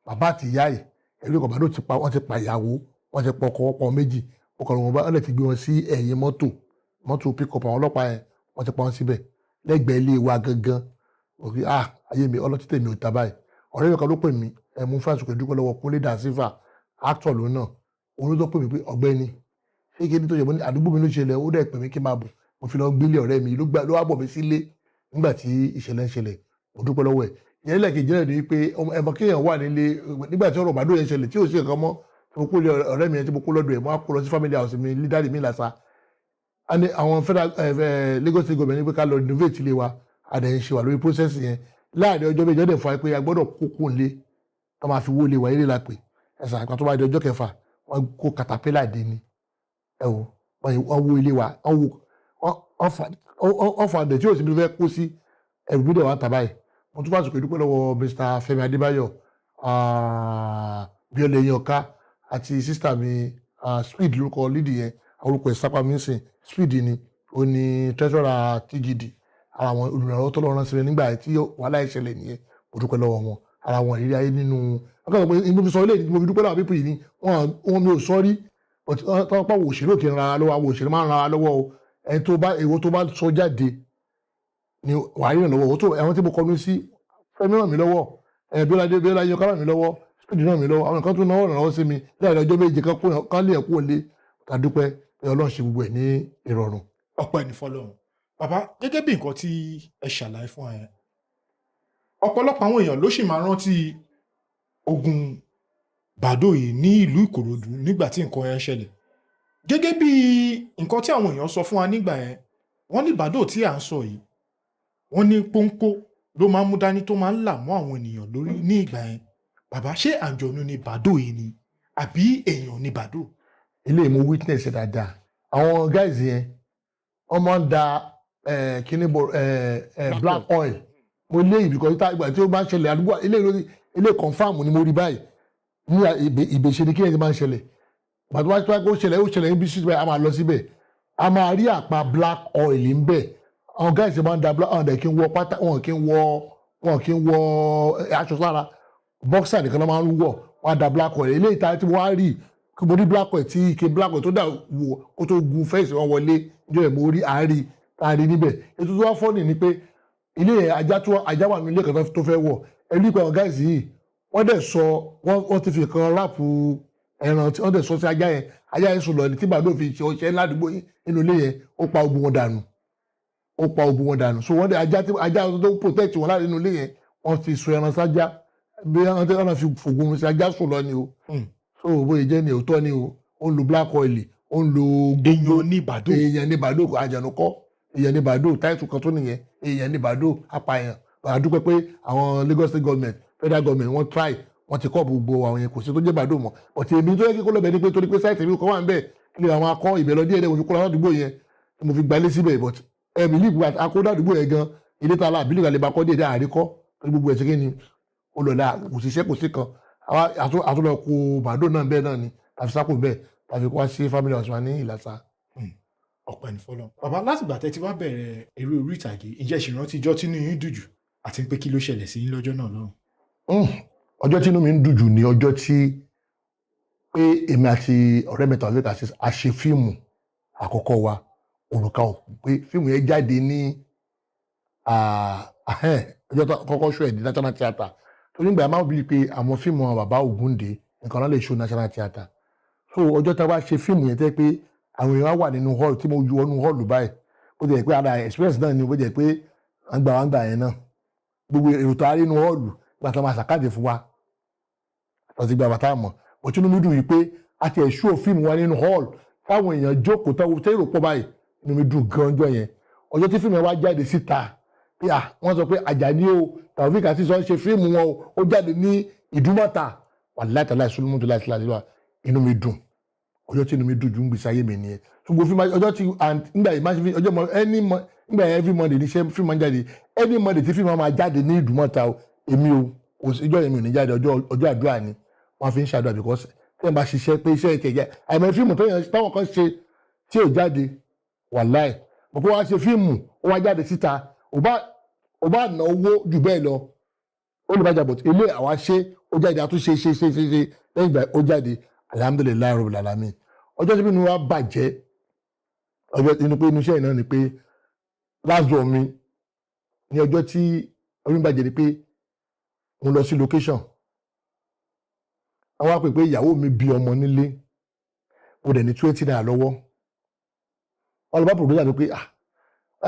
bàbá àti ìyá yìí ẹ̀rí ọkọ̀ Badoo wọ́n ti pa ìyàwó wọ́n ti pọkọ̀ méjì ọkọ̀ wọn bá ọ̀lẹ̀ ti gbé wọn sí ẹ̀yìn mọ́tò pick-up àwọn ọlọ́pàá yẹn wọ́n ti pa wọn síbẹ̀ lẹ́gbẹ̀ẹ́ ilé wa gangan òkè ayé mi ọlọ́tí tèmi ò ta báyìí ọ̀rẹ́ mi kan ló pè mí mú France kò dúpẹ́ lọ́wọ́ Kúnlé Da Silva actor ló náà òun ló pè mí pé ọ̀gbẹ́ni ṣé kí ni tó yẹ mọ́ ní àdúgbò mi ló ṣẹlẹ̀ ó dẹ̀ pè mí kí n máa bọ̀ mo fi lọ gbélé ọ̀rẹ́ mi ló wá bọ̀ mí sílé nígbà tí ìṣẹ̀lẹ̀ ń ṣẹlẹ̀ mo dúpẹ́ lọ́wọ́ ẹ̀ ìyẹn lẹ́ẹ̀kejì náà ni pé ẹ̀mọ kéèyàn wà nílé nígbà tí ọ̀rọ̀ Badoo yẹn ṣẹlẹ̀ tí ò sí nǹkan mọ́ tí mo kó lé ọ̀rẹ́ mi yẹn tí mo kó lọ́dọ̀ ẹ̀ mo á kó lọ sí family house mi lídàrí mi làṣà àwọn federal Lagos state government ní pé ká lọ renovate ilé wa àdẹ̀ ń ṣe wà lórí process yẹn láàrin ọjọ́ méjì ọdẹ fún wa pé a gbọ́dọ̀ kókó ńlé tó máa fi wó ilé wa eré la pè ẹ̀sán àgbà tó bá di ọjọ́ kẹfà wọ́n kó katapila dé ni wọ́n wó ilé wa wọ́n fa àdẹ̀ tí ò sí bí fẹ́ kó sí ẹ̀rù gbọ́dọ̀ wà ń tàbá yìí mo tún bá sọ̀kè dúpẹ́ lọ́wọ́ Mr. Fẹ́mi Adébáyọ̀ Bíọ́lá Ẹ̀yọ̀ká àti sísítà mi Speed lórúkọ lídì yẹn orúkọ ẹ̀ sápá mi ń sìn Speed ni ó ní treasurer TGD ara àwọn olùrànlọ́wọ́ tó lọ́wọ́ rán sílẹ̀ nígbà tí wàhálà ìṣẹ̀lẹ̀ nìyẹn mo dúpẹ́ lọ́wọ́ wọn ara wọn ìrírí ayé nínú akọ́kọ́ pé mo fi sọ ilé mo fi dúpẹ́ lọ́wọ́ pípì yìí ni wọn mi ò sọ rí tọ́wọ́ pàwọ̀ òṣèré òkè ń ra lọ́wọ́ àwọn òṣèré máa ń ra lọ́wọ́ o ẹni tó bá èwo tó bá sọ jáde ni wàá rí ìrànlọ́wọ́ ẹ̀wọ̀n tí mo kọ́ mi sí Fẹ́mi ràn mí lọ́wọ́ Bíọ́lá Ẹ̀yọ̀ká ràn mí lọ́wọ́ Speed ràn mí lọ́wọ́ àwọn nǹkan tó náwó ìrànlọ́wọ́ sí mi láàrin ọjọ́ méje kan lé ẹ̀kú òǹlé ká dúpẹ́ pé Ọlọ́run ṣe gbogbo ẹ̀ ní ìrọ̀rùn. ọpẹ́ ní fọ́lọ́run bàbá gẹ́gẹ́ bí nǹkan tí ẹ ṣàlàyé fún ẹ ọ̀pọ̀lọpọ̀ àwọn èèyàn ló sì máa rántí ogun Badoo yìí ní ìlú Ìkòròdú nígbà tí nǹkan yẹn ṣẹlẹ̀ gẹ́gẹ́ bí nǹkan tí àwọn èèyàn sọ fún wa nígbà yẹn wọ́n ní Badoo tí à ń sọ yìí wọ́n ní pọ́npọ́ ló máa ń mú dání tó máa ń là mọ́ àwọn ènìyàn lórí ní ìgbà yẹn bàbá ṣé àǹjọ̀nú ni Badoo yìí ni àbí èèyàn ni Badoo. ilé mo witness dáadáa àwọn guys yẹn wọ́n máa ń da kíní black oil mo lé ìbìkan ìgbà tí ó bá ń ṣẹlẹ̀ àdúgbò ilé confam ni mo rí báyìí ní ìbèṣe ni kí ẹ̀ ti máa ń ṣẹlẹ̀ bàtú wá tí ó ṣẹlẹ̀ níbi sí a máa lọ síbẹ̀ a máa rí àpá black oil ń bẹ̀ àwọn guys máa ń da black oil kí n wọ pátá wọn kí n wọ aṣọ sára boxer nìkan náà máa ń wọ̀ wọ́n á da black oil eléyìí tá tí wọ́n á rí kí mo rí black oil tí ike black oil tó dà wò kó tó gun fẹ́ẹ̀sì wọn wọlé ìjọ ẹ̀ mo rí àárí níbẹ̀ ètò tó wá fọ́ọ̀nì ni pé ilé ajá wà ní ilé kan tó fẹ́ wọ̀ ẹni pé àwọn guys yìí wọ́n dẹ̀ sọ wọ́n ti fi kan ráàpù ẹran tí wọ́n dẹ̀ sọ sí ajá yẹn sùn lọ ní tí bàbá òfin ṣe ọṣẹ ládùúgbò nínú ilé yẹn ó pa ogun wọn dànù so wọ́n dẹ̀ ajá tó ń protect wọn láti nínú ilé yẹn wọ́n fi sọ ẹran sájá bí wọ́n fi fògùn sí ajá sùn lọ ni o so bóyá jẹ́ ni òótọ́ ni o ó ń lo black oil ó ń lo èèyàn ní bàdó àjànúkọ́ èèyàn ní bàdó táìtù kan tó nìyẹn èèyàn ní bàdó apààyàn àdúpẹ́ pé àwọn Lagos State government federal government wọ́n try wọ́n ti kọ́ gbogbo àwọn yẹn kò sí tó jẹ́ bàdó mọ́ ọ̀tí èmi tó yẹ kí kó lọ́bẹ̀ ni pé torí pé sáìtì mi kọ́ wà ń bẹ̀ kí àwọn akọ́ ìbẹ̀ lọ díẹ̀ òfin kó lọ́wọ́ àdúgbò yẹn mo fi gbalé síbẹ̀ but ẹ̀mí líìpù akódà àdúgbò yẹn gan ilé tá a la àbílẹ̀ ìgbàlẹ̀ bá kọ́ díẹ̀ àríkọ́ torí gbogbo ẹ̀sìn kí ni ó lọ́la kò sí kò sí kan àtúnlọ̀ kó bàdó náà bẹ́ẹ̀ náà ni àfi sápò bẹ́ẹ̀ tàbí kó wá sí family house wa ní Ìlàsà. ọ̀pẹ̀ ní fọlọ́ bàbá láti gbà tẹ́ ti wá bẹ̀rẹ̀ eré orí ìtàgé ìjẹ́ ìṣèrántí ijọ́ tí inú yín dùn jù àti pé kí ló ṣẹlẹ̀ sí yín lọ́jọ́ náà lọ́hùn. ọjọ́ tí inú mi ń dùn jù ni ọjọ́ tí pé èmi àti ọ̀rẹ́ mi tàwọn lẹ́tà a ṣe fíìmù àkọ́kọ́ wa Òrùka Òkú pé fíìmù yẹn jáde ní ọjọ́ tó kọ́kọ́ ṣó ẹ̀ di National Theatre tó nígbà máa ń bí pé àwọn fíìmù àwọn bàbá Ògúndé nǹkan náà lè ṣó National Theatre so ọjọ́ tá a bá ṣe fíìmù yẹn tẹ́ pé àwọn èèyàn wà nínú hall tí mo ju wọnú hall báyìí ó jẹ́ pé ara experience náà ni ó jẹ́ pé àgbà yẹn náà gbogbo èrò tó a rí nínú hall nígbà tó máa ṣàkáàdì fún wa àti ìgbà bàtà mọ̀ bó tí inú mi dùn yìí pé a ti ẹ̀ṣọ́ fíìmù wa nínú hall táwọn èèyàn jókòó tẹ́ èrò pọ̀ báyìí inú mi dùn gan ọjọ́ yẹn ọjọ́ tí fíìmù yẹn wá jáde síta pé wọ́n sọ pé Àjàní o Taofeek àti sọ ṣe fíìmù wọn ó jáde ní Ìdúmọ̀tà wàláhì tàláhì sùlùmùtù láìsíláìsíláì inú mi dùn ọjọ́ tí inú mi dùn ju ń gbèsè ayé mi nìyẹn ṣùgbọ́n fíìmù ọjọ́ tí nígbà yìí máa ṣe ọjọ́ mọ nígbà yẹn every Monday ní ṣe fíìmù máa jáde any Monday tí fíìmù máa jáde ní Ìdúmọ̀tà èmi o ìjọ yẹn mi ò ní jáde ọjọ́ àdúrà ni wọ́n fi ń ṣàdúrà because tí wọ́n bá ṣiṣẹ́ pé iṣẹ́ ìtẹ̀jẹ́ àìmọ̀ fíìmù táwọn kan ṣe tí ò jáde wàláì mo kó wá ṣe fíìmù ó wá jáde síta ò bá ná owó jù bẹ́ẹ̀ lọ ó lè bá jà bọ̀ ilé àwa ṣe ó jáde àtúnṣe ṣe lẹ́yìn ìgbà ó jáde alhamdulilayi rabbil alamin ọjọ́ tí inú wa bàjẹ́ ọjọ́ inú pé inú iṣẹ́ yìí náà ni pé last door mi ní ọjọ́ tí orí bàjẹ́ ni pé mo lọ sí location àwọn á pè pé ìyàwó mi bí ọmọ nílé mo dẹ̀ ní 20 naira lọ́wọ́ wọ́n lọ bá producer mi pé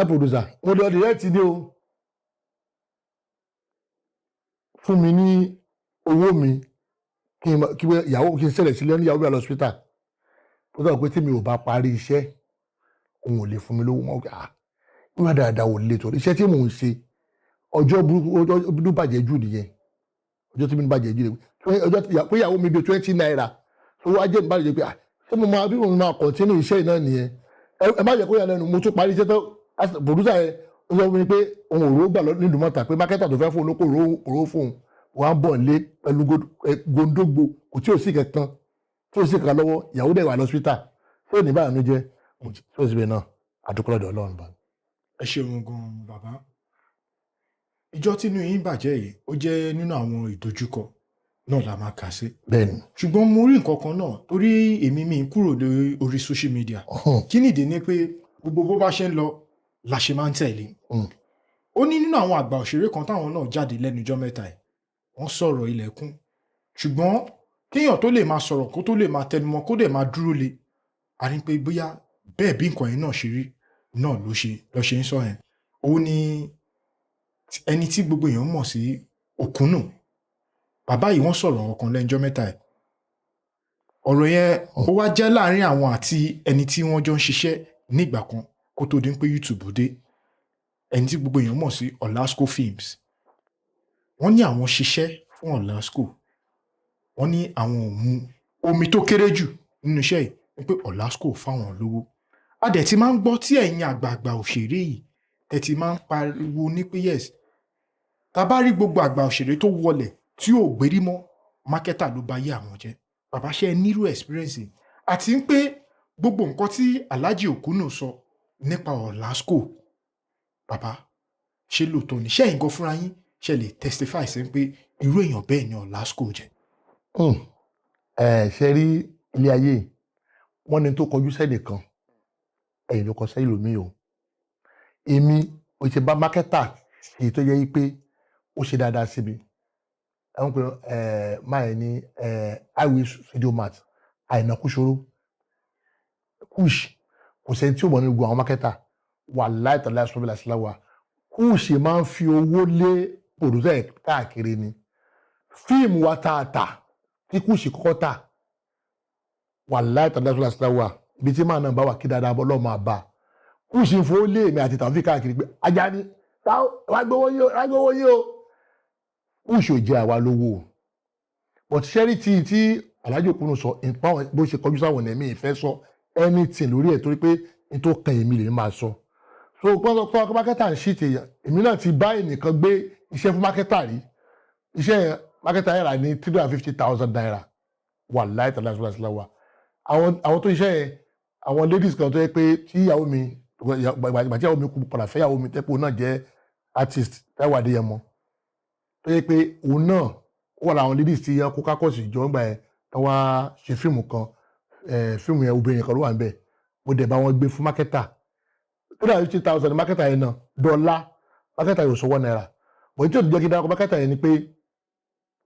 producer mo lọ direct ní o fún mi ní owó mi kí ìyàwó kí n ṣẹlẹ̀ sílẹ̀ ní ìyàwó mi lọ hospital ó sọ pé tí mi ò bá parí iṣẹ́ òun ò lè fún mi lówó mọ́ ìwà dáadáa ò lè torí iṣẹ́ tí mò ń ṣe ọjọ́ burúkú bàjẹ́ jù nìyẹn ọjọ́ tí mi bàjẹ́ jù nìyẹn ọjọ́ pé ìyàwó mi bí 20 naira tó wá jẹ́ ìbàjẹ́ pé ṣé mo máa bí mo máa continue iṣẹ́ náà nìyẹn ẹ má jẹ́ kó yà lẹ́nu mo tún parí iṣẹ́ tó producer yẹn ó sọ fún mi pé òun ò ró gbà ní Ìdúmọ̀tà pé mákẹ́tà tó fẹ́ fún olóko òró fún wọn á bọ̀ nílé pẹ̀lú gondógbò kò tí ò sí kankan tí ò sí kankan lọ́wọ́ ìyàwó dẹ̀ wà lọ́sítà tí ò ní báyà mi jẹ́ tí ò síbẹ̀ náà àdúpẹ́ lọ́dọ̀ Ọlọ́run bá. ẹ ṣeun gan bàbá ìjọ tínú yín bàjẹ́ yìí ó jẹ́ nínú àwọn ìdojúkọ náà la máa kà sí. bẹ́ẹ̀ni. ṣùgbọ́n mo rí nǹkan kan náà torí èmi mi kúrò lórí social media kí nìdí ni pé gbogbo bó bá ṣe ń lọ la ṣe máa ń tẹ̀lé. ó ní nínú àwọn àgbà òṣèré kan táwọn náà jáde lẹ́nu ijọ́ mẹ́ta yìí wọ́n sọ̀rọ̀ ilẹ̀kùn ṣùgbọ́n kéèyàn tó lè máa sọ̀rọ̀ kó tó lè máa tẹnumọ́ kó dẹ̀ máa dúró le a rí pé bóyá bẹ́ẹ̀ bí nǹkan yẹn náà ṣe rí náà ló ṣe ń sọ yẹn òun ni ẹni tí gbogbo èèyàn mọ̀ sí Òkúnnù bàbá yìí wọ́n sọ̀rọ̀ ọ̀kan lẹ́njọ́ mẹ́ta ẹ̀ ọ̀rọ̀ yẹn ó wá jẹ́ láàrin àwọn àti ẹni tí wọ́n jọ ń ṣiṣẹ́ nígbà kan kó tó di pé YouTube dé ẹni tí gbogbo èèyàn mọ̀ sí Olasco Films wọ́n ní àwọn ṣiṣẹ́ fún Olasco wọ́n ní àwọn òun omi tó kéré jù nínú iṣẹ́ yìí ni pé Olasco fáwọn lówó a dẹ̀ ti máa ń gbọ́ tí ẹ̀yin àgbààgbà òṣèré yìí tẹ̀tí máa ń pariwo ní pé yes tá bá rí gbogbo àgbà òṣèré tó wọlẹ̀ tí ò gbérí mọ́ mákẹ́tà ló bá yé àwọn jẹ́ bàbá ṣe é nírú experience àti ń pé gbogbo nǹkan tí Alhaji Okuno sọ nípa Olasco bàbá ṣé lóòótọ́ ni ṣé nǹkan fúnra yín ṣe lè testify sí pé irú èèyàn bẹ́ẹ̀ ni Olasco jẹ́. Ṣe rí ilé ayé wọ́n ní tó kọjú sẹ́nìkan ẹ̀yìn ló kọ sẹ́yìn lómi o èmi ò ṣe bá mákẹ́tà èyí tó yẹ pé ó ṣe dáadáa sí mi àwọn pé máa ní highway studio mat àìná kúṣòro kúṣ kò sẹ́ni tí ò mọ̀ ní gbogbo àwọn mákẹ́tà wà láìtọ́ láìsọ́ bí láìsíláwà kúṣ máa ń fi owó lé pòdúsẹ̀ káàkiri ni fíìmù wa tààtà tí kúṣ kọ́kọ́ tà wà láìtọ́ láìsọ́ láìsíláwà ibi tí màá náà bá wà kí dáadáa bọ́ lọ́ọ́ máa bá kúṣ fowó lé èmi àti tàwọn fi káàkiri pé Àjàní wá gbowó yín o kúṣ ò jẹ́ àwa lówó but charity tí Alhaji Okuno sọ ìpáwọn bó ṣe kọjú sáwọn ẹ̀mí ìfẹ́ sọ anything lórí ẹ̀ torí pé n tó kan èmi lè máa sọ so pọ́n mákẹ́tà ń ṣìtì èmi náà ti bá ẹnìkan gbé iṣẹ́ fún mákẹ́tà rí iṣẹ́ mákẹ́tà yẹn rà ní 350,000 naira wà láì tàbí àṣìláwà àwọn tó iṣẹ́ yẹn àwọn ladies kan tó yẹ pé tí ìyàwó mi ìgbà tí ìyàwó mi kú padà fẹ́ ìyàwó mi tẹ́pọ̀ náà jẹ́ artist Táíwò Adéyẹmọ tó yẹ pé òun náà ó wà láwọn ladies tí kó kákọ́sì ìjọ ńgbà yẹn tó wá ṣe fíìmù kan fíìmù yẹn obìnrin kan ló wà ń bẹ̀ mo dẹ̀ bá wọn gbé fún mákẹ́tà 350,000 mákẹ́tà yẹn náà dọ́là mákẹ́tà yóò sọ́wọ́ náírà bọ̀ tí ò jẹ́ kí dára kọ mákẹ́tà yẹn ni pé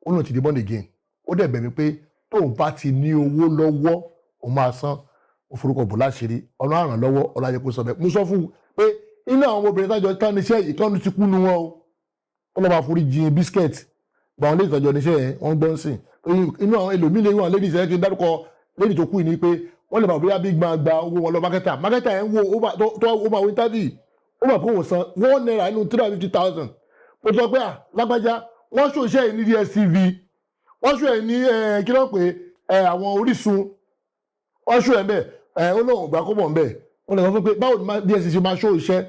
ó náà ti di born again ó dẹ̀ bẹ̀ mí pé tóun bá ti ní owó lọ́wọ́ òun máa san òforúkọ bò láṣìírí ọ̀nà àràn lọ́wọ́ ọ̀làjẹ́ kó sọ bẹ́ẹ̀ mo sọ fún un pé inú àwọn ọmọbìnrin tájọ tán níṣẹ́ ìkànnì ti kú nu wọn o ó lọ́ máa forí jin biscuit gba àwọn lẹ́yìn ìtọ́jọ́ níṣẹ́ yẹn wọ́n gbọ́n sìn inú àwọn ẹlòmíì lè wọ́n lẹ́yìn ìṣẹ́ kí n dárúkọ lẹ́yìn tó kú ni pé wọ́n lè máa bóyá big man gba owó wọn lọ mákẹ́tà yẹn wo ó máa wọ interview ó máa kó wọ́n san £1 nínú 350,000 ó sọ pé lágbájá wọ́n ṣó iṣẹ́ yìí ní DSTV wọ́n ṣó ẹ̀ ní kí ló pé àwọn Orísun wọ́n ṣó ẹ̀ bẹ́ẹ̀ ó lóun gbà kó bọ̀ bẹ́ẹ̀ wọ́n lè sọ pé báwo ni DSTV ṣe máa ṣó iṣẹ́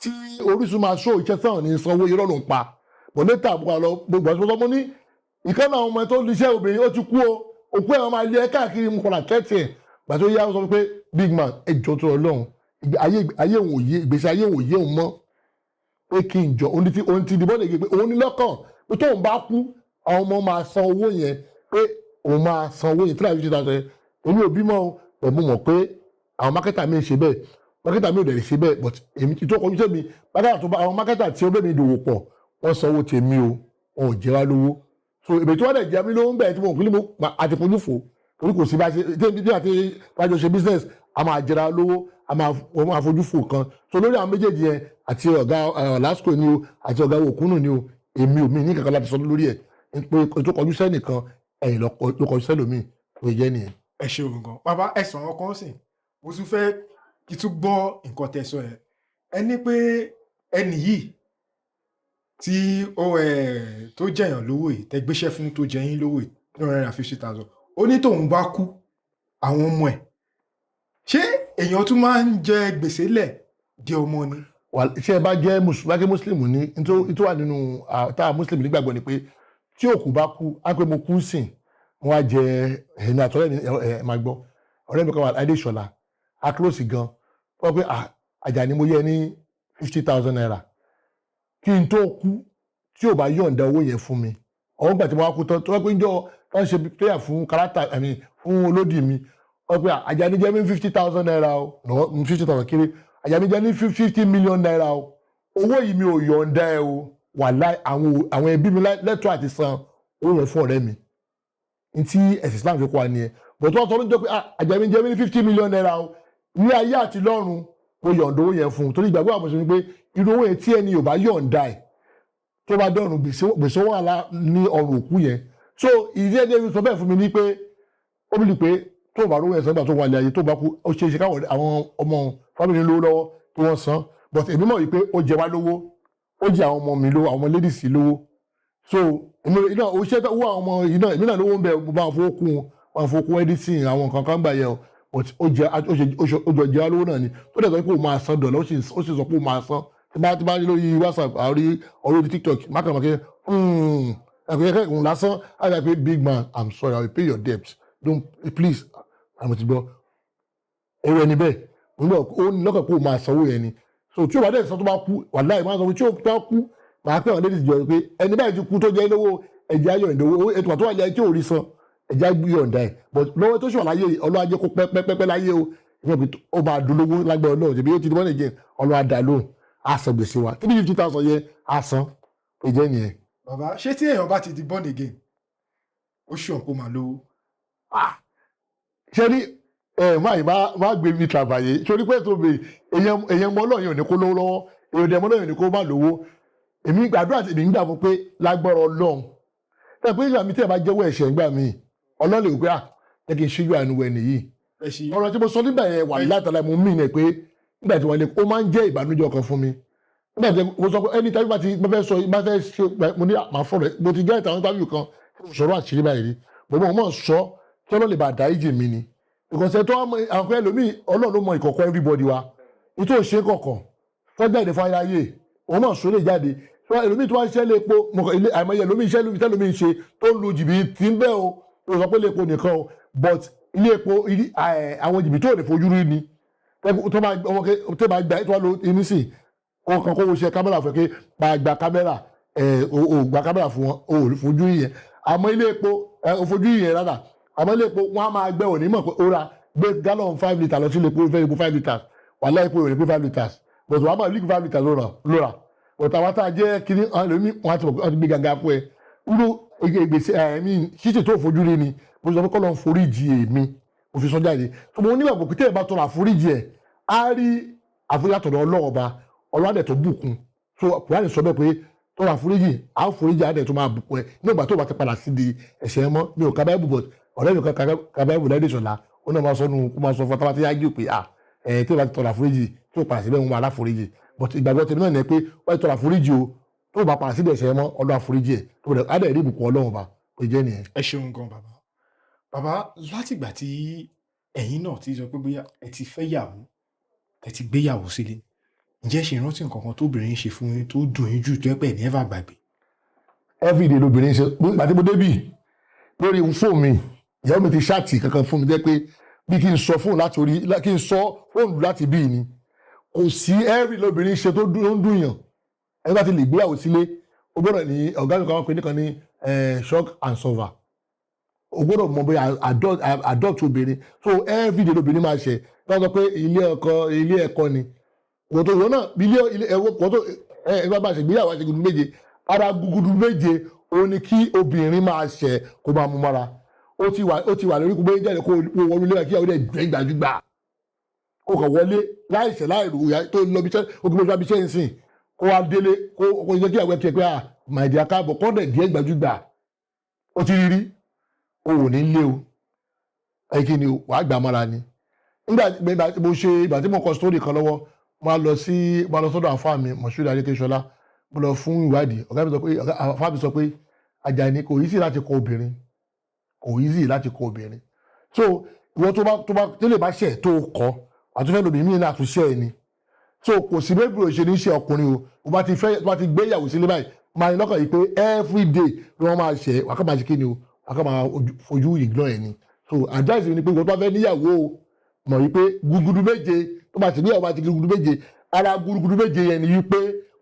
tí Orísun máa ṣó iṣẹ́ sáwọn ní sanwó irọ́ ló ń pa bọ̀ létà àbúkọ àlọ́ gbogbo àṣọ mo ní ìkànnì àwọn ọmọ tó ń iṣẹ́ obìnrin ó ti kú o òkú ẹ̀ wọn máa lé ẹ káàkiri mu kọ́nà kẹ́tì ẹ̀ gbà tó yá sọ pé big man ẹjọ́ tó Ọlọ́run ayé òun òye ìgbésí ayé òun òye òun mọ́ pé kí n jọ òun ti dìbò lè gbé pé òun ní lọ́kàn pé tóun bá kú àwọn ọmọ máa san owó yẹn pé òun máa san owó yẹn 350,000 èmi ò bímọ ẹ̀ mo mọ̀ pé àwọn mákẹ́tà mi ń ṣe bẹ́ẹ̀ mákẹ́tà mi ò dẹ̀ lè ṣe bẹ́ẹ̀ but èmi tó kọjú sẹ́mi àwọn mákẹ́tà tí ó bẹ́ẹ̀ mi dòwò pọ̀ wọ́n san owó tèmi o wọn ò jẹ́ wá lówó so èmi tí wọ́n dẹ̀ jẹ́ mi lówó ń bẹ̀rẹ̀ tí mo kí ni mo àti fojú fò torí kò sí bá ṣe tí àti bájọ ṣe business a máa jẹra lówó a máa fojú fò kan so lórí àwọn méjèèjì yẹn àti ọ̀gá Olasco ni o àti ọ̀gá Okuno ni o èmi ò mí ní kankan láti sọ lórí ẹ̀ pé tó kọjú sẹ́nìkan ẹ̀yìn ló kọjú sẹ́lòmíì tó jẹ́ nìyẹn. ẹ ṣe òun gan bàbá ẹ̀sán ọkàn sìn mo tún fẹ́ kí tún gbọ́ nǹkan tẹ́ sọ yẹn ẹ ní pé ẹnì yìí tí ó tó jẹyàn lówó yìí tẹ́ gbéṣẹ́ fún tó jẹyìn lówó yìí 350,000 ó ní tóun bá kú àwọn ọmọ ẹ̀ ṣé èèyàn tún máa ń jẹ gbèsè lẹ̀ di ọmọ ni. ṣé ẹ bá jẹ́ mùsùlùmí ní tó wà nínú táwa mùsùlùmí nígbàgbọ́ ni pé tí òkú bá kú á pé mo kú sìn wọ́n á jẹ ẹ̀yìn àtọ́rẹ́ ẹ̀ máa gbọ́ ọ̀rẹ́ mi kan wà Adéṣọlá akéròsì gan wọ́n pé Àjàní mo yẹ ní 50,000 naira kí n tó kú tí ò bá yọ̀ǹda owó yẹn fún mi ọ̀hún gbà tí mo wá kú tán tó wọ́n pé ń jọ wọ́n ṣe prayer fún kárátà fún olódì mi wọ́n pé Àjàní jẹ́ mi 50,000 naira o 50,000 kéré Àjàní jẹ́ ní 50 million naira o owó yìí mi ò yọ̀ǹda ẹ o wàláhì àwọn ẹbí mi lẹ́tọ̀ọ́ àti san owó yẹn fún ọ̀rẹ́ mi n tí ẹ̀sìn Islam fi kọ́ wa nìyẹn bọ̀tú wọ́n sọ ló ń jẹ́ pé Àjàní jẹ́ mi ní 50 million naira o ní ayé àti lọ́run mo yọ̀ǹda owó yẹn fún un torí ìgbàgbọ́ àmọ̀ṣe ni pé irú owó yẹn tí ẹni ò bá yọ̀ǹda ẹ̀ tó bá dọ̀rùn gbèsè wà ní ọrùn òkú yẹn so ìdí ẹni sọ bẹ́ẹ̀ fún mi ní pé ó bí lè pé tó bá rówó ẹ̀sán nígbà tó wà ní ayé tó bá kú ó ṣe é ṣe káwọn àwọn ọmọ fámìlì lówó lọ́wọ́ tí wọ́n san but èmi mọ̀ wípé ó jẹ wá lówó ó jẹ àwọn ọmọ mi lówó àwọn ọmọ ladies lówó so iná ó ṣe owó àwọn ọmọ iná èmi náà lówó ń bẹ mo bá wọn fowó kún editing àwọn nǹkan kan gbà yẹ o but ó jẹ wá lówó náà ni tó dẹ̀ sọ pé ó máa san dọ̀là ó sì sọ pé ó máa san tí bá rí lórí WhatsApp àrí orí TikTok mákàmákẹ́ ẹ̀kọ́ òun lásán àti pé big man I'm sorry I will pay your debt don't please àmọ́ ti gbọ́ ẹ̀rọ ẹni bẹ́ẹ̀ ó ní lọ́kàn kó máa sanwó yẹn ni so tí o bá dẹ̀ sọ tó bá kú wàláhì máa sọ fún tí o bá kú máa pẹ́ àwọn ladies jọ pé ẹni báyìí ti kú tó jẹ́ lówó ẹ̀jẹ̀ ayọ̀ ìdòwò ètò àtúwà ilé ayé tí ò rí san ẹ̀jẹ̀ ayọ̀ ìdá ẹ̀ but lọ́wọ́ tó ṣùwọ̀n láyé ọlọ́wà jẹ́ kó pẹ́pẹ́pẹ́ láyé o ìyẹn pé ó bá dolówó lágbára Ọlọ́run ṣèbí ó ti di wọ́n nìyẹn ọlọ́wà dà lóhùn á san gbèsè wa 350,000 yẹn á san ìjẹ́ nìyẹn. bàbá ṣé tí èèyàn bá ti di born again ó ṣùwọ̀n kó máa lówó. ṣé ní má gbé mi tàbàyè sórí pé tó bè èèyàn mọ Ọlọ́run yóò ní kó lówó lọ́wọ́ èèyàn dẹ̀ mọ Ọlọ́run yóò ní kó má lówó èmi gbàdúrà tèmi ń gbà fún pé lágbára Ọlọ́run tẹ́ pé ìgbà mi tẹ́ bá jẹ́wọ́ ẹ̀ṣẹ̀ ńgbà mi Ọlọ́run lè gbé jẹ́ kí n ṣíjú àánú wẹ̀ nìyí ọ̀rọ̀ tí mo sọ nígbà yẹn wà látàlá mo mí nẹ pé nígbà tí wọ́n lè ó máa ń jẹ́ ìbànújẹ́ ọkàn fún mi nígbà tí mo sọ pé ẹni tàbí bá ti fẹ́ sọ bá fẹ́ ṣe mo ní àmà fọ̀rọ̀ mo ti gẹ́ ìtàwọn interview kan tí mo sọ̀rọ̀ àṣírí báyìí rí mo mọ̀ sọ kí Ọlọ́run lè bá dá ìjì mi ni ìkọ̀sẹ̀ tó àwọn ẹlòmíì Ọlọ́run ló mọ ìkọ̀kọ̀ everybody wa ìtò ìṣe kọ̀kọ̀ fẹ́ jáde fún ayé òun náà sọ lè jáde ẹlòmíì tó wá ṣiṣẹ́ lé epo àìmọye ẹlòmíì iṣẹ́ tẹ́lòmíì ṣe tó ń lu jìbìtì ń bẹ́ o tó sọ pé lé epo nìkan o but ilé epo àwọn jìbìtì ò lè fojú rí ni tó máa gba ètò àlọ́ inísì ọkàn kó wo ṣe kámẹ́rà fẹ́ pé máa gba kámẹ́rà ò gba kámẹ́rà fún wọn ò fojú rí yẹn àmọ́ ilé epo ò fojú rí yẹn rárá àmọ́ ilé epo wọn á máa gbẹ òní mọ̀ pé ó ra gbé gallon 5 litre lọ sí ilé epo ìfẹ́ epo 5 litres wàhálà epo ìrìn pé 5 litres but wàá máa líkì 5 litres lóra but àwọn tá a jẹ́ kiri wọn ti gbé gàgà fún ẹ irú ìgbésẹ̀ ṣíṣe tó fojú rí ni mo sọ pé kọ́ ló ń foríjì èmi mo fi sọ jáde tó mo nígbàgbọ́ pé tẹ́lẹ̀ bá tọrọ àforíjì ẹ̀ á rí àforíjàtọ̀dọ̀ ọlọ́ọ̀ba ọlọ́àdẹ̀ tó bùkún so kùránì sọ bẹ́ẹ̀ pé tọrọ àforíjì á foríjì àdẹ̀ tó máa bùkún ẹ nígbà tó bá ti padà sí di ẹ̀ṣẹ̀ mọ́ mi ò ka Bible but ọ̀rẹ́ mi kan ka Bible lẹ́dẹ̀ sọ̀la ó náà máa sọ fún ọtá tí yá jù pé tẹ́lẹ̀ bá ti tọrọ àforíjì tí ò padà síbẹ̀ wọn máa láforíjì but ìgbàgbọ́ tèmi náà ní pé wọ́n ti tọrọ àforíjì o tó bá padà síbẹ̀ ẹ̀ṣẹ̀ mọ́ ọlọ́ àforíjì ẹ̀ tó bẹ̀rẹ̀ àdẹ̀ rí ìbùkún Ọlọ́run ba ó jẹ́ nìyẹn. ẹ ṣeun gan bàbá látìgbà tí ẹ̀yin náà ti sọ pé bóyá ẹ ti fẹ́ yàwó ẹ ti gbéyàwó sílé ǹjẹ́ ṣe ìrántí nǹkan kan tóbìnrin ṣe fún yín tó dùn yín jù tó ẹ pẹ́ ní ẹ̀fà gbàgbé. everyday lobìnrin ṣe gbàtí mo débì lórí fóònù mi ìyàwó mi ti ṣáàtì kankan fún mi jẹ́ pé bí kí n sọ fóònù láti bí ni kò sí every lobìnrin ṣe tó ń dùn yàn ẹni bá ti lè gbéyàwó sílé ó gbọ́dọ̀ ní ọ̀gá mi kan pé nìkan ní shock and solver o gbọ́dọ̀ mọ̀ bóyá adopt obìnrin so everyday lobìnrin máa ṣe lọ́wọ́ sọ pé ilé ẹ̀kọ́ ni wọ́n tó yọ náà ilé ẹ̀wọ́ tó ẹgbẹ́ bá ṣe gbéyàwó àti gudugudu méje ara gudugudu méje òun ni kí obìnrin máa ṣe kó máa mú mọ́ra ó ti wà lórí kó bóyá jáde kó wọlé lẹ́yìn kí àwọn ilé ẹ̀gbẹ́ gbajúgbà kó kàn wọlé láìṣẹ̀ láìrò tó lọ bí iṣẹ́ ó gbé bí iṣẹ́ ń sìn kó wá délé kó jẹ́ kí àwọn ẹ̀kẹ́ pé màìdí akáàbọ̀ kọ́ńdẹ̀ díẹ̀ gbajúgbà ó ti rí o ò ní lé o ẹ̀kí ni wàá gbà mọ́ra ni ìgbà tí mo kọ sítórì kan lọ́wọ́ mo lọ sọ́dọ̀ àfáà mi Moshood Adékẹ́ṣọlá mo lọ fún ìwádìí àfáà mi sọ pé Àjàní kò easy láti kọ obìnrin so ìwọ tó bá tẹ́lẹ̀ bá ṣẹ̀ tó kọ́ àtúnfẹ́ lóbi mí náà àtúnṣe ẹni so kò sí bẹ́ẹ̀ bí o ṣe ní ṣe ọkùnrin o bá ti gbé ìyàwó sílé báyìí máa ní lọ́kàn yìí pé everyday ni wọ́n máa ṣẹ̀ wákà máa ṣe kí ni o wákà máa fojú ignore ẹni so advice mi ni pé ìwọ tó bá fẹ́ níyàwó o mọ̀ wípé gudugudu méje tó bá ti níyàwó bá ti gudugudu méje ara gudugudu méje yẹn ni wípé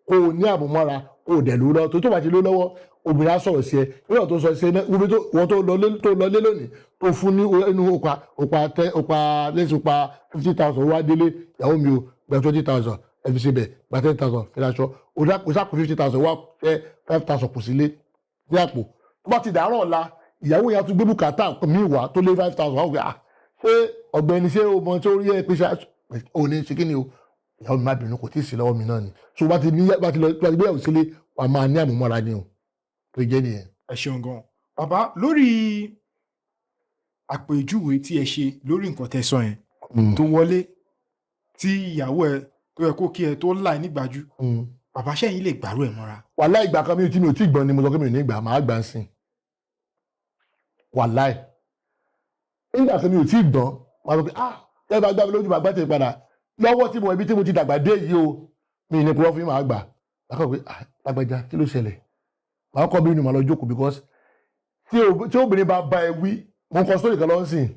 kò ní àbùmọ́ra kò dẹ̀ ló lọ́wọ́ tó bá ti ló lọ́wọ́ obìnrin á sọ̀rọ̀ sí ẹ nígbà tó sọ sí ẹ wọ́n tó lọ lé lónìí tó fún ní inú òpa 50,000 wá délé ìyàwó mi ò gba 20,000 ẹbí síbẹ̀ gba 10,000 fẹ́láṣọ òṣàkó 50,000 wá fẹ́ 5,000 kù sílé ní àpò tó bá ti dàárọ̀ ọ̀la ìyàwó yẹn tún gbé bùkátà mi wá tó lé 5,000 wá wọ́n ṣé ọ̀gbẹ́ni ṣé o mọ tó rí ẹ pé ò ní ṣe kí ni o ìyàwó mi má bínú kò tí ì sí lọ́wọ́ mi náà ni so bá ti gbéyàwó sílé wà máa ní àmúmọ́ra ni o tó jẹ́ nìyẹn. ẹ ṣeun gan bàbá lórí àpèjúwe tí ẹ ṣe lórí nǹkan tẹ́ sọ yẹn tó wọlé tí ìyàwó ẹ tó yẹ kó kí ẹ tó láì nígbàjú bàbá sẹ́yìn lè gbàrú ẹ̀ mọ́ra. wàláì ìgbà kan mi ò tí gbọ́n ni mo sọ pé mi ò ní gbà máa gbà ń sìn wàláì nígbà kan mi ò tí gbọ́n máa sọ pé ẹ bá gbá mi lójú bàbá tèmi padà lọ́wọ́ tí mo ibi tí mo ti dàgbà dé yìí o mi ní kúrọ́ fún yín máa gbà lákọ̀ pé lágbájá kí ló ṣẹlẹ̀ màá kọ́ bí inú màá lọ jókòó because tí obìnrin bá bá ẹ wí mo ń kọ sórí kan lọ́sìn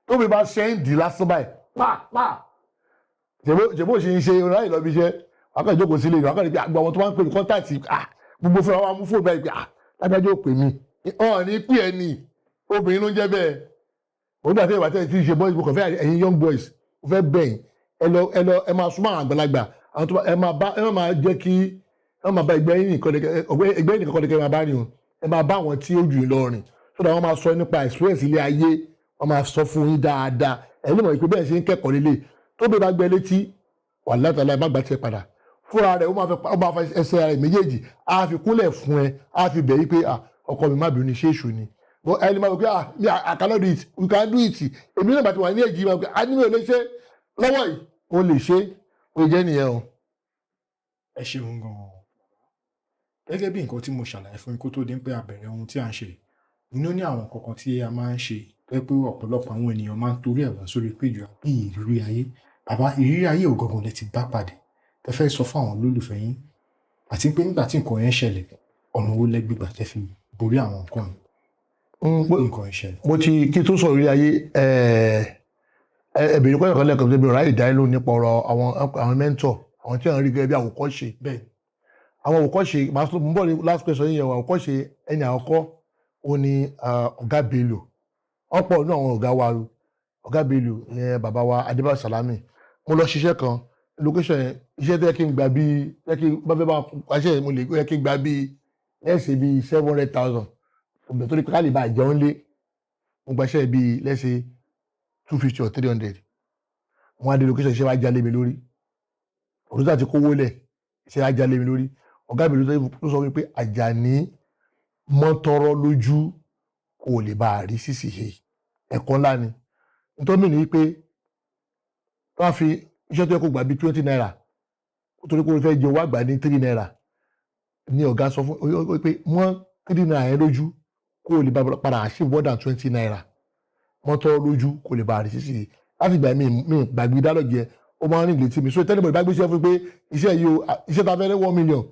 tóbi bá ṣe ń dì lásán báyìí pàápàá ṣèbó ṣe ń ṣe ráyè lọ bí iṣẹ́ wákàtí ìjókòó sílé ìgbà wákàtí àgbà wọn tó máa ń pè mí kọ́ńtàtì gbogbo fúnra wa mú fóònù báyìí pé lágbájá ò pè mí ní pè ẹ́ ní obìnrin ló ń jẹ́ bẹ́ẹ̀ òun àti ìwà tẹ́lẹ̀ tí ń ṣe boys book ọ̀fẹ́ ẹ̀yin young boys ó fẹ́ bẹ̀yìn ẹ máa súnmọ́ àwọn àgbàlagbà àwọn tó ẹ máa jẹ́ kí ẹ máa bá ẹgbẹ́ yín nìkan kọ́ni máa bá rìn o ẹ máa bá àwọn tí ó jù lọ rìn so that wọ́n máa sọ nípa experience ilé ayé wọ́n máa sọ fún yín dáadáa ẹ ní mọ̀ ìpè bẹ́ẹ̀ ṣe ń kẹ́kọ̀ọ́ lélẹ̀ tó bẹ́ẹ̀ bá gbẹ létí wà látàlá ẹ má gbà tiẹ̀ padà fúnra rẹ̀ ó máa fa ẹsẹ̀ rẹ̀ méjèèjì á fi kúnlẹ̀ fún ẹ á fi bẹ̀ yí pé ọkọ mi má bínú ní ṣé èṣù ni ẹni máa wọ pé I cannot do it you can do it èmi náà bàtí wà ní èjì máa pé a nílò lè ṣe lọ́wọ́ yìí o lè ṣe o jẹ́ nìyẹn o. ẹ ṣeun gan-an gẹ́gẹ́ bí nǹkan tí mo ṣàlàyé fún yín kó tó dé pé a bẹ̀rẹ̀ ohun tí à ń ṣe inú ní àwọn kankan tí a máa ń ṣe pé ọ̀pọ̀lọpọ̀ àwọn ènìyàn máa ń torí ẹ̀ wá sórí péjọ bí ìrírí ayé bàbá ìrírí ayé ògangan lẹ ti bá pàdé tẹ fẹ́ sọ fún àwọn olólùfẹ́ yín àti pé nígbà tí nǹkan yẹn ṣẹlẹ̀ ọ̀nà owó lẹ́gbẹ̀gbà tẹ fi borí àwọn nǹkan nǹkan ìṣẹ̀lẹ̀. mo ti kí tó sọ ìrírí ayé ẹ̀bìnrin kọ́ni kan lẹ́ẹ̀kan tó bí ọ̀rá ìdáyẹ̀lò nípa ọ̀rọ̀ àwọn mẹ́ńtọ̀ àwọn tí wọ́n rí gẹ́gẹ́ bí àwòkọ́ṣe bẹ́ẹ̀ àwọn òkọ́ṣe màá sọ mú bọ́ ní last question yìí àwọn òkọ́ṣe ẹni àkọ́kọ́ ó ní ọ̀gá Bello ọ̀pọ̀ inú àwọn ọ̀gá wa ọ̀gá Bello ìyẹn bàbá wa Adébáyọ̀ Sàlámì mo lọ ṣiṣẹ́ kan location yẹn iṣẹ́ tó yẹ kí n gbà bíi yẹ kí bá fẹ́ bá aṣẹ́ mo lè yẹ kí n gbà bíi lẹ́sẹ̀ bíi 700,000 ọ̀gbẹ́ tó ní ká lè bá jẹun lé mo gbaṣẹ́ bíi lẹ́sẹ̀ 250 or 300 wọn á dé location iṣẹ́ wa jalè mi lórí òrùta ti kówó lẹ̀ iṣẹ́ wa jalè mi lórí ọ̀gá mi ló sọ wípé Àjàní mọ́tọ́rọ́ lójú kò lè bá a rí sísì yìí ẹ̀kọ́ ńlá ni nítorí mi ní pé wọ́n fi iṣẹ́ tó yẹ kó gbà bí 20 naira torí pé o fẹ́ jẹ owó àgbà ní 3 naira ní ọ̀gá sọ fún pé wọ́n 3 naira yẹn lójú kó lè bá padà achieve more than 20 naira mọ́tọ́rọ́ lójú kò lè bá a rí sísì yìí láti gbà mí gbàgbé dálọ́jẹ ó máa ń rìn létí mi so tẹ́lẹ̀ bá gbé iṣẹ́ fún pé iṣẹ́ yìí o iṣẹ́ ta fẹ́ 1 million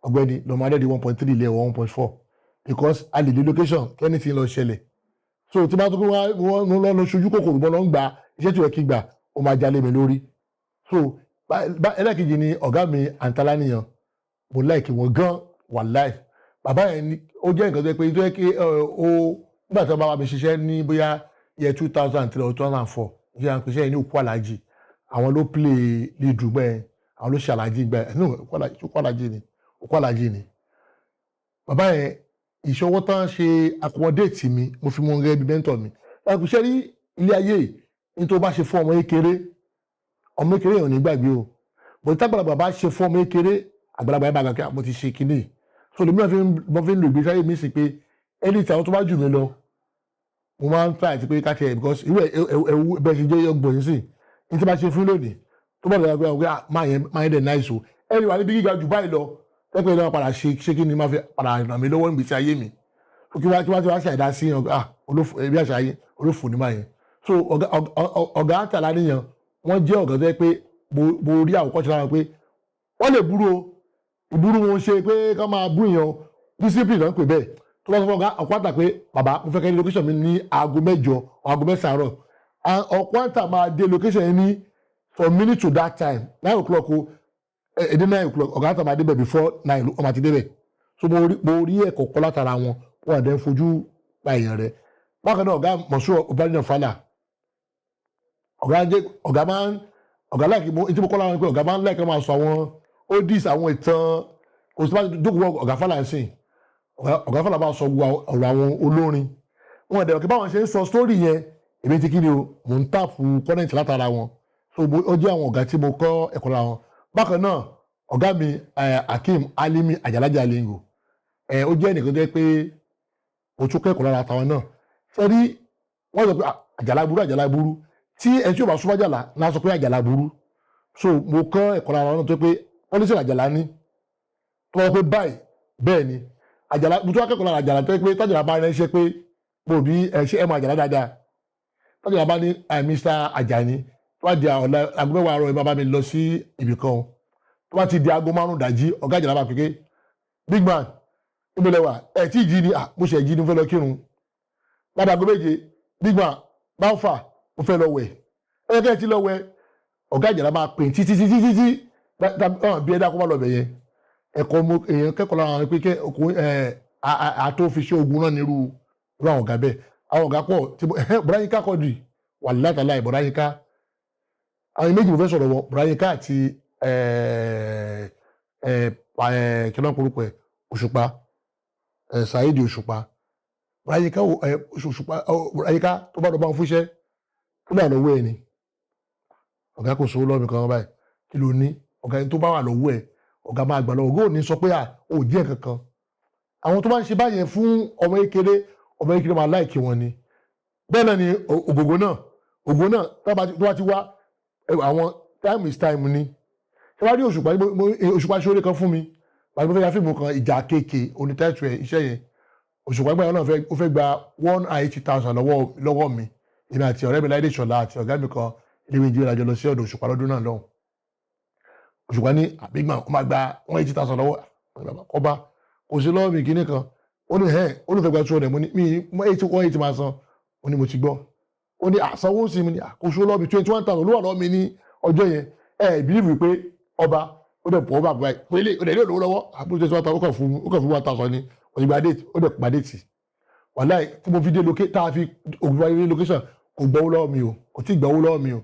ọ̀gbẹ́ni lọmọdé di 1.3 ilé 1.4 because a lè di location kẹ́ni tí ń lọ ṣẹlẹ̀ so tí bá tó kó wọ́n lọ ṣojú kòkòrò bọ́ lọ ń gba iṣẹ́ tí wọ́n kí gbà ó máa jalè mi lórí so ẹlẹ́kejì ni ọ̀gá mi àǹtálá nìyàn mo láìkí wọn gan wàláì bàbá yẹn ni ó jẹ́ nǹkan tó yẹ pé tó yẹ kí ó nígbà tí wọ́n bá wà mí ṣiṣẹ́ ní bóyá yẹ 2003 or 2004 ìṣe à ń pèsè ní òkú alájì àwọn ló play lead gbẹ àwọn ló ṣe alájì gbẹ òkú alájì ni bàbá yẹn ìṣọwọ́ tán ṣe accommodate mi mo fi mú gẹ́gẹ́ bí mentor mi láti ṣe rí ilé ayé ní tó bá ṣe fún ọmọ kékeré yẹn ò ní gbàgbé o bó tí àgbàlagbà bá ṣe fún ọmọ kékeré àgbàlagbà yẹn bá gbàgbé mo ti ṣe kinní so lèmi náà mo fi ń lo ìgbésí ayé mi sí pé ẹni tí àwọn tó bá jù mí lọ mo máa ń try àti pé káṣẹ ẹ because irú ẹwú bẹ́ẹ̀ ṣe jẹ́ ọgbọ̀n yìí sí ní tí bá ṣe fún lónìí tó bá dàgbà pé máa yẹn dẹ̀ náà ìṣó ẹni wà níbi gíga jù báyìí lọ pẹ́pẹ́ náà padà ṣe kí ni máa fi padà ràn mí lọ́wọ́ níbi tí ayé mi kí wá ti wá ṣàìdá sí ẹbí àṣà ayé olófò ní máa yẹn so ọ̀gá àtàlà níyàn wọ́n jẹ́ ọ̀gá tó yẹ pé mo rí àwòkọ́ṣe lára pé wọ́n lè burú o ìburú wọn ṣe pé ká máa bú èèyàn discipline náà ń pè bẹ́ẹ̀ tó bá sọ fún ọ̀pọ̀ àtà pé bàbá mo fẹ́ kẹ́ ní location mi ní aago 8 aago 9 àárọ̀ ọ̀pọ̀ àtà máa dé location yẹn ní from minute to that time 9 o'clock o èdè 9 o'clock ọ̀gá àtà máa débẹ̀ before 9 ọmọ àti débẹ̀ so mo rí ẹ̀kọ́ kọ́ látara wọn wọn àdé ń fojú pa èèyàn rẹ̀ bákan náà ọ̀gá Mọ̀súrù Ọbádìyàn Fálà ọ̀gá láìkí tí mo kọ́ láwọn pé ọ̀gá máa ń láìkí máa sọ àwọn oldies àwọn ìtàn kò sí bá dókòwò ọ̀gá Fálà ń sìn ọ̀gá Fálà bá sọ ọ̀rọ̀ àwọn olórin wọn ẹ̀dẹ̀ ọ̀kẹ́ báwọn ṣe ń sọ sítórì yẹn èmi ti kí ni o mò ń tààpù kọ́nẹ̀tì látara wọn so ó jẹ́ àwọn ọ̀gá tí mo kọ́ ẹ̀kọ́ lára wọn bákan náà ọ̀gá mi Akeem Alimi Àjàlájà Lingo ó jẹ́ ẹnìkan tó yẹ pé mo tún kẹ́kọ̀ọ́ lára tàwọn náà ṣe rí wọ́n sọ pé àjàlá burú tí ẹni tí ó bá súnmọ́ àjàlá náà sọ pé àjàlá burú so mo kọ́ ẹ̀kọ́ lára wọn náà tó pé wọ́n ní sí àjàlá ní tó wọ́n pé báyìí bẹ́ẹ̀ ni àjàlá mo tún wá kẹ́kọ̀ọ́ lára àjàlá tó yẹ pé tájàlá bá ránṣẹ́ pé mo bí ṣé ẹ mọ àjàlá dáadáa tájàlá bá ní Mr. Àjàní tó wá di ọ̀la aago 10 àárọ̀ ẹ bá mi lọ sí ibì kan tó bá ti di aago 5 dàjí ọ̀gá ìjàlá bá pèké big man níbo lẹ wà ẹ̀ tí ì jí ni mo ṣe jí ni mo fẹ́ lọ kírun láti aago 7 big man bá ń fà mo fẹ́ lọ wẹ̀ ẹ̀ kẹ́ ẹ̀ ti lọ wẹ̀ ọ̀gá ìjàlá máa pè títí bí ẹ̀dá kó má lọ bẹ̀ yẹn ẹ̀kọ́ èèyàn kẹ́kọ̀ọ́ lára wọn pé àtó fi ṣe ogun náà nírú àwọn ọ̀gá bẹ́ẹ̀ àwọn ọ̀gá pọ̀ tí bọ̀dá Yínká Quadri wà látàlá ìbọ̀dá Yínká àwọn méjì mo fẹ́ sọ̀rọ̀ wọn bọ̀dá Yínká àti kìlọ̀ korúkọ ẹ̀ Òṣùpá Saheed Òṣùpá bọ̀dá Yínká tó bá dọ̀bá fún iṣẹ́ tó bá lọ́wọ́ ẹ̀ ni ọ̀gá kò sówó lọ́mì kan báyìí kí ló ní ọ̀gá yẹn tó bá wà lọ́wọ́ ẹ̀ ọ̀gá máa gbà lọ́wọ́ ọ̀gá ò ní sọ pé ò díẹ̀ kankan àwọn tó bá ń ṣe báyẹn fún ọmọ kékeré máa láìkí wọn ni bẹ́ẹ̀ náà ni ògògó náà tó bá ti wá àwọn time is time ni ṣé wàá rí Òṣùpá ṣe oore kan fún mi pàṣẹ mo fẹ́ ya fíìmù kan ìjà kéèké onítẹ̀tù ẹ̀ iṣẹ́ yẹn Òṣùpá gbà yẹn náà ó fẹ́ gba 180,000 lọ́wọ́ mi èmi àti ọ̀rẹ́ mi Láìdé Ṣọlá àti ọ̀gá mi kan ilé ìjì ìrìnàjò lọ sí ọ̀dọ̀ Òṣùpá lọ́dún náà lọ́hùn Òṣùpá ní àbígbà ó máa gba 180,000 lọ́wọ́ ọba kò sí lọ́wọ́ mi kíní kan ó ní ó ní fẹ́ gba 200 mo ní mi 180 máa san ó ní mo ti gbọ́ ó ní àsanwó sí mi ní àkóso lọ́wọ́ mi 21,000 ló wà lọ́wọ́ mi ní ọjọ́ yẹn ìbílíìfù pé ọba ó dẹ̀ pọ̀ ọba àgbà pélé ó dẹ̀ ní olówó lọ́wọ́ àbúrò 21,000 ó kàn fún 1,000 ní òṣìgbà déètì ó dẹ̀ pa déètì wàláì tí mo fi dé tá a fi ògùnfà ilé location kò gbọ́wó lọ́wọ́ mi o kò tí ì gbọ́wó lọ́wọ́ mi o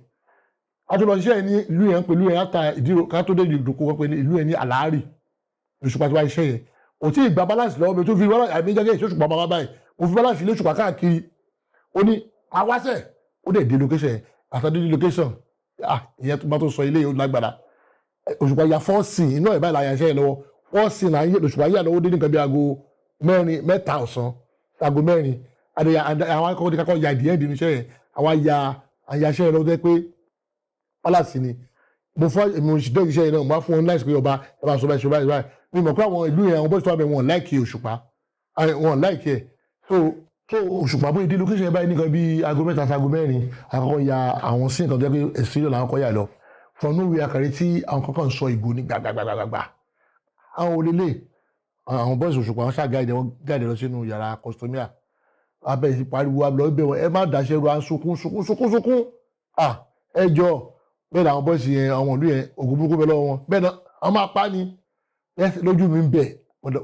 àtúntò ṣiṣẹ́ ní ìlú yẹn pẹ̀lú yẹn láta ìdírò ká tó dé ìdòkó wọn pé ìlú yẹn ní àlàárì Òṣùpá tí wàá ṣiṣẹ́ yẹn kò tí ì gba balance lọ́wọ́ mi tó fi balance àmì jẹ́gẹ́ ìṣòṣùpá máa báyìí mo fi balance ilé Òṣùpá káàkiri ó ní awáṣẹ̀ ó dẹ̀ dé location yẹn àtàdé location ìyẹn tó bá tó sọ ilé yẹn ó lágbára Òṣùpá ya 4 iná ẹ̀ báyìí la yà ṣẹ́ yẹn lọ́wọ́ 4 náà Òṣùpá yà lọ́wọ́ dé nìkan bí aago 3 ọ̀sán aago 4 àwọn akọ́kọ́ ti kakọ́ ya ìdíyẹ́ ìdínú iṣẹ́ yẹn àwọn ayaṣẹ́ yẹn lọ́wọ́ tẹ́ pé palace ni mo fọ́ èmi òṣìṣẹ́ iṣẹ́ yẹn náà mo á fún wọn láìsí pé ọba ẹ bá sọ báyìí ṣe báyìí mi mọ̀ pé àwọn ìlú yẹn àwọn bọ́ọ̀sì tó wà bẹ̀ wọn láìkì Òṣùpá wọn láìkì ẹ̀ so Òṣùpá bóyá dé location yẹn báyìí nìkan bí aago 3 sí aago 4 àkọ́kọ́ ya àwọn sí nǹkan tó yẹ pé ẹ̀sìn yóò làwọn kọ́ yà lọ from nowhere àkàrí tí àwọn kankan ń sọ ìgò ní gbàgbàgbàgbà àwọn olélè àwọn bọ́ọ̀sì Òṣùpá wọn ṣàgáìdẹ wọn gáìdẹ lọ sínú yàrá kọsítọmíà abẹ́ ìpariwo abúlé ọbẹ̀ wọn ẹ má dàṣẹ ru à ń sunkún ẹ jọ bẹ́ẹ̀ ni àwọn bọ́ọ̀sì yẹn àwọn ìlú yẹn ògùn burúkú bẹ lọ́wọ́ wọn bẹ́ẹ̀ náà àwọn máa pa ni lójú mi ń bẹ̀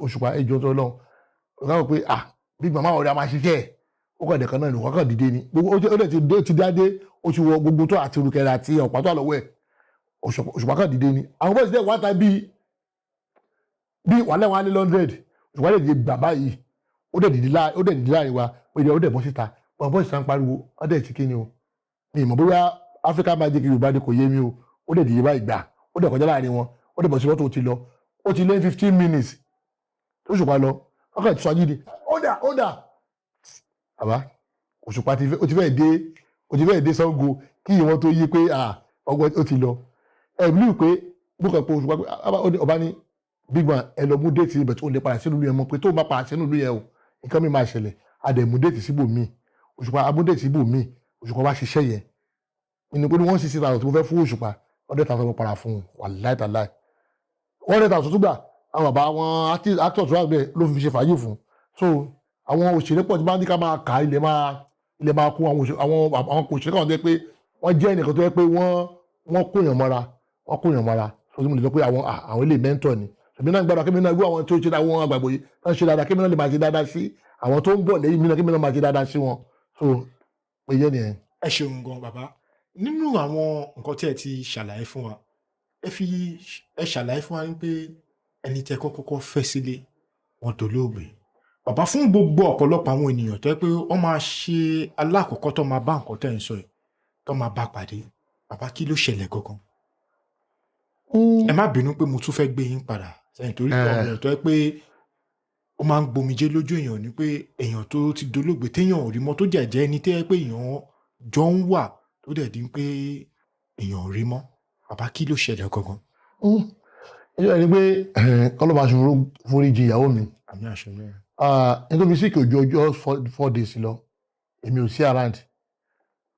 Òṣùpá ẹ jọ tó lọ́wọ́ ọ̀gá wọn pé bí màmá ọ̀rẹ́ a máa ṣiṣẹ́ ó kàn dẹ̀kan náà nìkan kàn dìde ni ó dẹ̀ ti dáadé ó ti wọ gbogbo tó àti rúkẹrẹ àti ọ̀pá tó àlọ́wọ́ ẹ̀ Òṣùpá kàn dìde ni àwọn bọ́ọ̀sì dẹ̀ wá ta bí wàhálà wọn á ní 100 Òṣùpá dẹ̀ dìde gbà báyìí ó dẹ̀ dìde láàrin wa ó dẹ̀ bọ́ síta wọn bọ́ọ̀sì sá ń pariwo ó dẹ̀ ti kí ni o ní ìmọ̀ bóyá African Magic Yorùbá ni kò yé mi o ó dẹ̀ dìde báyìí gbà ó dẹ̀ kọjá láàrin wọn ó dẹ̀ bọ̀ sí mọ́tò ó ti lé 15 minutes Òṣùpá lọ ọkọ̀ ti sọ ajínigbé ó dà àbá Òṣùpá ó ti fẹ́ dé Ṣàngó kí ìwọ́n tó yí pé ọgbọ́n ó ti lọ ẹ̀bùlù pé bùkọ̀ pé Òṣùpá ọba ní big man ẹ lọ mú déètì ibẹ̀ tó lè padà sínú ìlú yẹn mọ́ pé tó bá padà sínú ìlú yẹn o nǹkan mi máa ṣẹlẹ̀ adẹ̀mú déètì síbò míì Òṣùpá abúdéètì síbò míì Òṣùpá wá ṣiṣẹ́ yẹn nínú pé ní wọ́n sì sí ìtàwọn tó fẹ́ fún Òṣùpá 100,000 para fún un wàláì tàláì 100,000 tó gbà àwọn bàbá àwọn actors tó wà bẹ́ẹ̀ ló fi ṣe fàájì fún so àwọn òṣèré pọ̀ tí bá ní ká máa kà ilẹ̀ máa kún àwọn òṣèré kan tó yẹ pé wọ́n jẹ́ ẹnìkan tó yẹ pé wọ́n kóyàn mọ́ra so tí mo lè sọ pé àwọn ilé mẹ́ńtọ̀ ni ṣùgbọ́n náà gbàdúrà kébí náà gbọ́ àwọn tó ṣe àwọn àgbàgbọ́ yìí tó ń ṣe dáadáa kébí náà lè máa ṣe dáadáa sí àwọn tó ń bọ̀ lẹ́yìn mi náà kébí náà máa ṣe dáadáa sí wọn so pé yẹ́ nìyẹn. ẹ ṣeun gan bàbá nínú àwọn nǹkan tí ẹ ti ṣàlàyé fún wa ẹ ṣàlàyé fún wa ní pé ẹni tẹ́ kọ́kọ́ fẹ́ sílé wọn dolóògbé bàbá fún gbogbo ọ̀pọ̀lọpọ̀ àwọn ènìyàn tó yẹ pé wọ́n máa ṣe alákọ̀ọ́kọ́ tó máa bá nǹkan tẹ́ ń sọ yìí tó máa bá pàdé bàbá kí ló ṣẹlẹ̀ gangan ẹ má bínú pé mo tún fẹ́ gbé yín padà sẹ́yìn torí ọ̀rọ̀ tó yẹ pé ó máa ń gbomijé lójú èèyàn ni pé èèyàn tó ti dolóògbé téèyàn ò rí mọ́ tó jẹ̀jẹ́ ẹni tẹ́ pé èèyàn jọ ń wà tó dẹ̀ di pé èèyàn ò rí mọ́ bàbá kí ló ṣẹlẹ̀ gangan. ẹjọ́ ẹni pé kọ́lọ́ba aṣòro foríjì ìyàwó mi àmì àṣẹ náà. nítorí sí kí ojú ọjọ́ 4 days lọ èmi ò sí around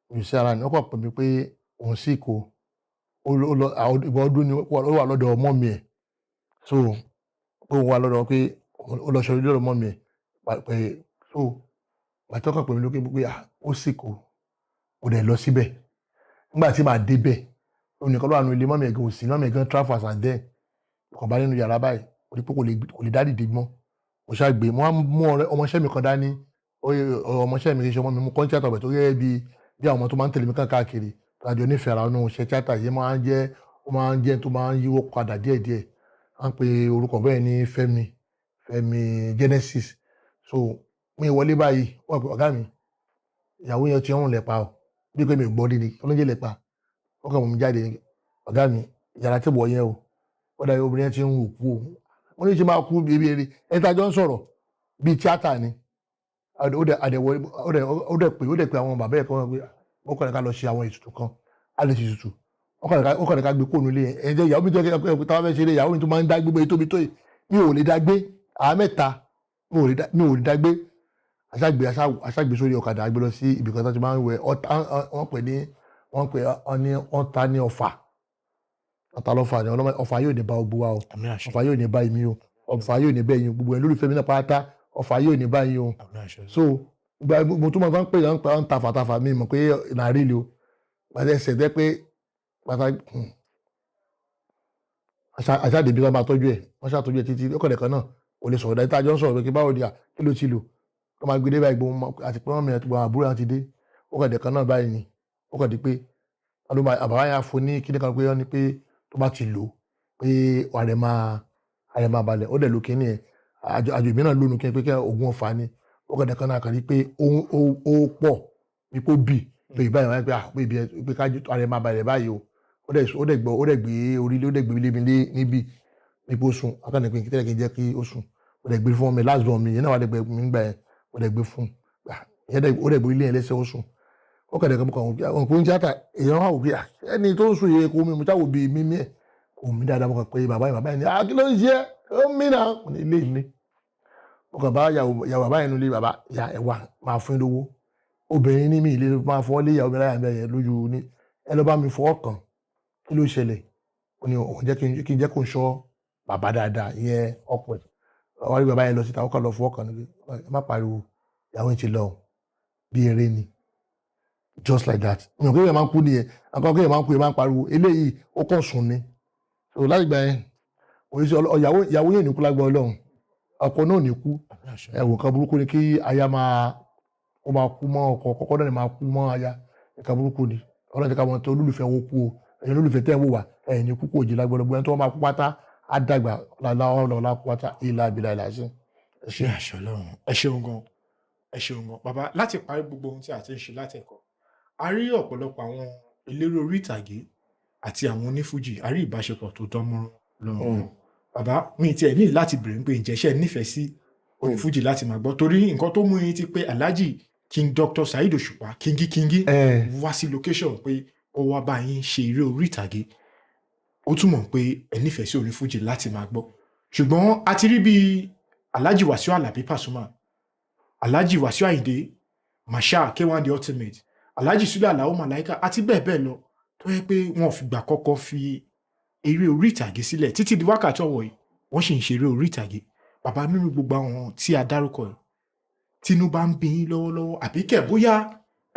wọ́n kàn pè mí pé òun sì kó ìgbà ọdún ni ó wà lọ́dọ̀ mọ́mì ẹ̀ so ó wà lọ́dọ̀ pé ó lọ ṣọdún lọ́dọ̀ mọ́mì ẹ̀ pé so bàtí ọkàn pè mí lókè pé ó sì kò dẹ̀ lọ síbẹ̀ nígbà tí màá débẹ̀ òun nìkan ló wà nínú ilé mọ́mì ẹ̀ gan òsì mọ́mì ẹ̀ gan travel as and then ọkàn bá nínú yàrá báyìí ó ní pé kò lè dá dìde mọ́ mo ṣàgbé mo wá mú ọmọọṣẹ́ mi kan dání ọmọọṣẹ́ mi kì í ṣe ọmọ mi mú kọ́ńtì àtọ̀bẹ̀ tó yẹ bí àwọn ọmọ tó máa ń tẹ̀lé mi káàkiri tàjọ nífẹ̀ẹ́ ara nínú iṣẹ́ tíátà yìí ó máa ń jẹ́ tó máa ń yíwọ́ padà díẹ̀díẹ̀ à ń pe orúkọ bẹ́ẹ̀ ní Fẹ́mi Genesis so mi wọlé báyìí wọ́n pe ọ̀gá mi ìyàwó yẹn ti ọ̀run lẹ̀pa o bí pé mi ò gbọ́ dídí ọlọ́jẹ́ lẹ̀pa wọ́n kàn mú mi jáde ọ̀gá mi yàrá tẹ̀bọ̀ yẹn o wọ́n dàbí obìnrin yẹn ti ń wò kú o wọ́n ní ṣe máa kú bíi eré ẹni tá a jọ ń sọ̀rọ̀ bíi tíátà ni ó dẹ̀ pé àwọn bàbá ẹ̀ kan pé wọ́n kàn ní ká lọ ṣe àwọn ètùtù kan á lè ṣe ètùtù wọ́n kàn ní ká gbé kóònù ilé ẹ̀ ẹ̀ ìyàwó mi tó kẹ́ ẹ̀ táwọn fẹ́ ṣe eré ìyàwó mi tó máa ń dá gbé tóbi tó yìí mi ò lè dá gbé àmẹ́ta mi ò lè dá gbé aṣágbé sórí ọ̀kadà àgbé lọ sí ibì kan tó ti máa ń wẹ̀ wọ́n ta ní ọ̀fà lọ́fà ni ọ̀fà yóò ní bá gbogbo wa o ọ̀fà yóò ní bá èmi o ọ̀fà yóò ní bá ẹ̀yin gbogbo ẹ̀ lólùfẹ́ mi náà pátá ọ̀fà yóò ní bá ẹ̀yin o so mo tún máa ń pè ń tafàtafà mi mọ̀ pé nàárí ni o pàṣẹ ṣẹ̀dẹ́ pé aṣáàdébí wọn máa tọ́jú ẹ̀ wọ́n ṣàtọ́jú ẹ̀ títí ọkọ̀dẹ̀ kan náà kò lè sọ̀rọ̀ dájú tájọ́ ń sọ̀rọ̀ pé kí báwo ni kí ló ti lò kó máa gbé dé báyìí gbogbo àti pé wọ́n mìíràn ti gbogbo àbúrò àti dé ọkọ̀dẹ̀ kan náà báyìí ni ọkọ̀dẹ̀ pé àbáwá yà fún ní kíní kan pé wọ́n ní pé tó bá ti lò pé ààrẹ máa balẹ̀ ó dẹ̀ ló kíní ẹ̀ àjò ìmíràn lónìí kí n pé kí oògùn ọ̀fà ni ọkọ̀dẹ̀ kan náà kàn ní pé ó pọ̀ ní kó bì pé ìbáyìí wáyé pé kájú ààrẹ máa balẹ̀ báyìí o ó dẹ̀ gbé orílẹ̀ ó dẹ̀ gbé ilé mi níbi nípò sùn akọ́ni pé kíkẹ́ kí n jẹ́ kí ó sùn ó dẹ̀ gbé fún mi last born mi yẹn náà wà dẹ̀ gbé mi gbà yẹn ó dẹ̀ gbé fún ó dẹ̀ gbé ilé yẹn lẹ́sẹ̀ ó sùn ó kẹ̀dẹ̀ kan kàn kó ń tíátà èèyàn wà wò pé ẹni tó ń sùn yẹ kó mi mo táwò bíi mímí ẹ̀ kò mí dáadáa mo kàn pé bàbá yẹn ní kí ló ń ṣe ó mí náà mo ní ilé ìní mo kàn bá yàwó bàbá yẹn nílé bàbá ya ẹ̀wà máa fún lówó obìnrin ní mi ìlé máa fọwọ́ lé ìyàwó mi láyà mi yẹn lójú ní ẹ lọ́ bá mi fọwọ́ kàn kí ló ṣẹlẹ̀ ó ní òun jẹ́ kí n jẹ́ kó ṣọ́ bàbá dáadáa ìyẹn ọ̀pọ̀ ẹ̀ wọ́n rí bàbá yẹn lọ síta ó kàn lọ fọwọ́ kàn ní ẹ má pariwo ìyàwó yẹn ti lọ bí eré ni just like that mi ò kéèyàn máa ń kú nìyẹn àkọ́kọ́ kéèyàn máa ń kú yẹn máa ń pariwo eléyìí ó kàn sùn ni so láti gbà yẹn òye sí ìyàwó yẹn ní kú lágbà Ọlọ́run ọkọ náà ní kú ẹ̀wọ̀n kan burúkú ni kí aya máa kú mọ́ ọkọ kọ́kọ́ náà máa kú mọ́ aya nǹkan burúkú ni Ọlọ́run ti ká wọn tó olólùfẹ́ wọn kú o ẹ̀yin olólùfẹ́ tẹ́ ń wò wá ẹ̀yin ní kú kò jì lágbà Ọlọ́run tó wọn máa kú pátá á dàgbà lọ́la kú pátá ilà abilà ilà sí. ẹ ṣeun gan bàbá láti parí gbogbo ohun tí a ti ń ṣe látẹ̀kọ́ a rí ọ̀pọ̀lọpọ̀ àwọn eléré orí ìtàgé àti àwọn onífújì a rí ìbáṣepọ̀ tó dán mọ́rán lọ́rùn bàbá mi tiẹ̀ ní láti bèrè pé ǹjẹ́ ṣe nífẹ̀ẹ́ sí onífújì láti máa gbọ́ torí nǹkan tó mú yín ti pé Alhaji King Dr. Saheed Òṣùpá kingi wá sí location pé ó wá bá yín ṣe eré orí ìtàgé ó túmọ̀ pé ẹ nífẹ̀ẹ́ sí onífújì láti máa gbọ́ ṣùgbọ́n a ti rí bí Alhaji Wasiu Alabi Pasuma Alhaji Wasiu Ayinde Marshal K1 The Ultimate Alhaji Sule Alao Malaika àti bẹ́ẹ̀ bẹ́ẹ̀ lọ tó yẹ pé wọn ò fìgbà kọ́kọ́ fi eré orí ìtàgé sílẹ̀ títí di wákàtí ọ̀wọ̀ yìí wọ́n sì ń ṣe eré orí ìtàgé bàbá nínú gbogbo àwọn tí a dárúkọ yìí tínú bá ń bí yín lọ́wọ́lọ́wọ́ àbí kẹ̀ bóyá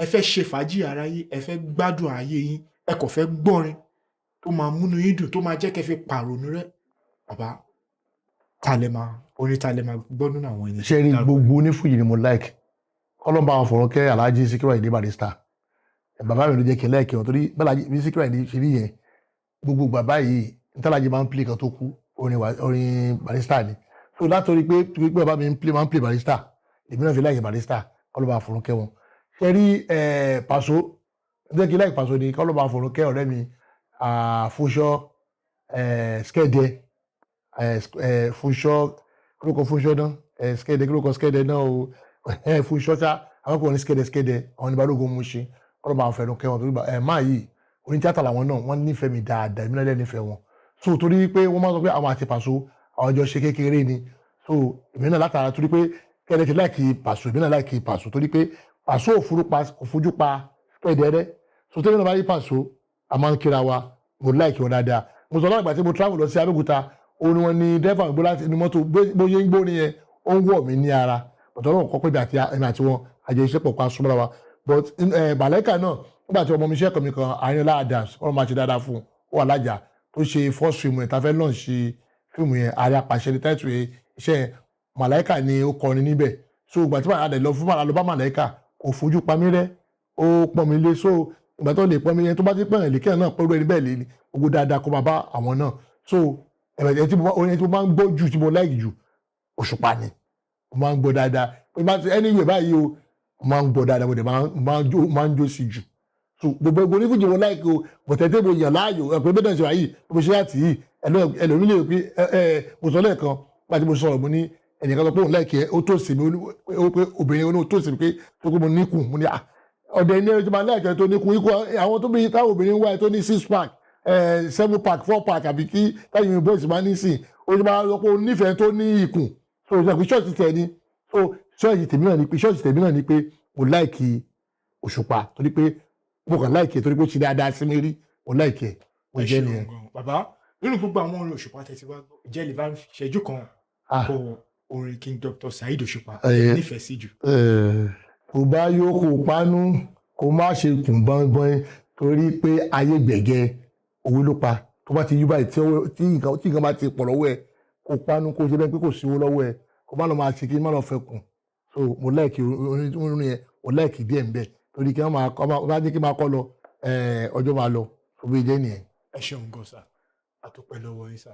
ẹ fẹ́ ṣe fàájì ara yín ẹ fẹ́ gbádùn ayé yín ẹ kò fẹ́ gbọ́rin tó máa múnú yín dùn tó máa jẹ́ kẹ́ fi pàrònú rẹ̀ bàbá orin ta lẹ máa gbọ́ nínú àwọn ènìyàn. ṣe rí gbogbo onífújì ni mo like kọ́lọ́mbà àwọn fọ̀rọ̀ kẹ́ Alhaji Sikiru Ayinde Barrister bàbá mi ló jẹ́ kí n lẹ́ẹ̀kẹ́ wọn torí bẹ́ẹ̀ bí Sikiru Ayinde ṣe rí yẹn gbogbo bàbá yìí nítàlájì máa ń play kan tó kú orin Barrister ni so látọrí pé bàbá mi máa ń play Barrister èmi náà fi láyè Barrister kọ́lọ́mbà àwọn fọ̀rọ̀ kẹ́ wọn ṣe rí Paso jẹ́ kí n láyè Paso ni kọ́lọ́mbà àwọn fọ̀rọ̀ kẹ́ ọ̀rẹ́ mi Fúnṣọ́ Skẹ́dẹ́ Fúnṣọ́ kílókọ Fúnṣọ́ náà Skẹ́dẹ́ kílókọ Skẹ́dẹ́ náà o Fúnṣọ́ ṣá àwọn kò ní Skẹ́dẹ́ àwọn ní Balógun Mushin ọ̀rọ̀ máa fẹnu kẹwọn torí máa yìí onítíátà làwọn náà wọ́n nífẹ̀ẹ́ mi dáadáa èmi náà dẹ̀ nífẹ̀ẹ́ wọn so torí pé wọ́n máa sọ pé àwọn àti Paso àwọn jọ ṣe kékeré ni so èmi náà látara torí pé kẹ́lẹ́ ti láìkí Paso èmi náà láìkí Paso torí pé Paso òfojú pa Skẹ́dẹ́ rẹ́ so torí náà bá yí Paso a máa ń kíra wa mo like wọn dáadáa mo sọ lọ́wọ́ ìgbà tí mo travel lọ sí Abẹ́òkúta òun ni wọn ni driver mi gbọ́ láti inú mọ́tò bóyá ń gbóni yẹn ó ń wọ̀ mí ní ara ọ̀tọ̀ náà kọ́ pé èmi àti wọn àjẹ iṣẹ́ pọ̀ pa súnmọ́ra wa but Màláíkà náà nígbà tí ọmọ mi iṣẹ́ kan mi kan Àyìnlá Adams wọ́n máa ṣe dáadáa fún un ó wà lájà tó ṣe first film yẹn tá fẹ́ launch ṣe fíìmù yẹn Ààrẹ Apàṣẹ ní táìtù iṣẹ́ yẹn Màláíkà ni ó kọrin níbẹ̀ so ìgbà tí màá dẹ̀ lọ fún màá lọ bá Màláíkà kò fojú pa mí rẹ́ ó pọ́n mi lé so ìgbà tó lè pọ́n mi yẹn tó bá ti pẹ̀rẹ̀ lékè náà pẹ̀lú ẹni bẹ́ẹ̀ lé ní gbogbo dáadáa kó máa bá àwọn náà so orin tí mo máa ń gbọ́ jù tí mo like jù Òṣùpá ni mo máa ń gbọ́ dáadáa anyway báyìí o mo máa ń gbọ́ dáadáa mo dẹ̀ máa ń jó sí jù so gbogbo onífújì mo like o bọ̀tẹ́tẹ́ mo yàn láàyò ẹ̀pẹ́ bẹ́ẹ̀ náà ṣe wà yìí mo ṣe láti yìí ẹlòmí lè pé mo sọ lẹ́ẹ̀kan láti mo sọ̀rọ̀ mo ní ẹnìkan sọ pé òun láìkẹ́ ó tó sì mí ó pé obìnrin ó tó sì mí pé tó pé mo níkùn mo ní ọ̀dẹ̀ ilé ẹjọ́ máa láìkẹ́ tó níkùn ikú àwọn tó bí táwọn obìnrin wáyé tó ní 6 pack 7 pack 4 pack àbí kí táyì mi boys máa ní sìn ó ti máa lọ pé onífẹ̀ẹ́ tó ní ikùn so ìṣe pé ṣọ́ọ̀ṣì tẹ̀ ni so ṣọ́ọ̀ṣì tèmi náà ni pé mo láìkì Òṣùpá torí pé mo kàn láìkì torí pé ó ṣe dáadáa sí mi rí mo láìkì ẹ̀ mo jẹ́ nìyẹn. bàbá nínú gbogbo àwọn orin Òṣùpá tẹ̀sí wá jẹ́ lè bá ṣẹ́jú kan kọ orin King Dr. Saheed Òṣùpá nífẹ̀ẹ́ sí jù. kò bá yóò kó pánú kó má ṣe kùn bọ́nbọ́n torí pé ayé gbẹ̀gẹ́ owó ló pa tó bá ti yí báyìí tí nǹkan bá ti pọ̀ lọ́wọ́ ẹ̀ kó pánú kó ṣe bẹ́ẹ̀ pé kò sí owó lọ́wọ́ ẹ̀ kó má lọ máa ṣe kí má lọ fẹ́ kùn so mo láìkì orin yẹn mo láìkì díẹ̀ ń bẹ̀ torí kí wọ́n máa jẹ́ kí n máa kọ́ lọ ọjọ́ máa lọ òbí jẹ́ nìyẹn. ẹ ṣeun gan sá àtúpẹ́ lọ́wọ́ yín sá.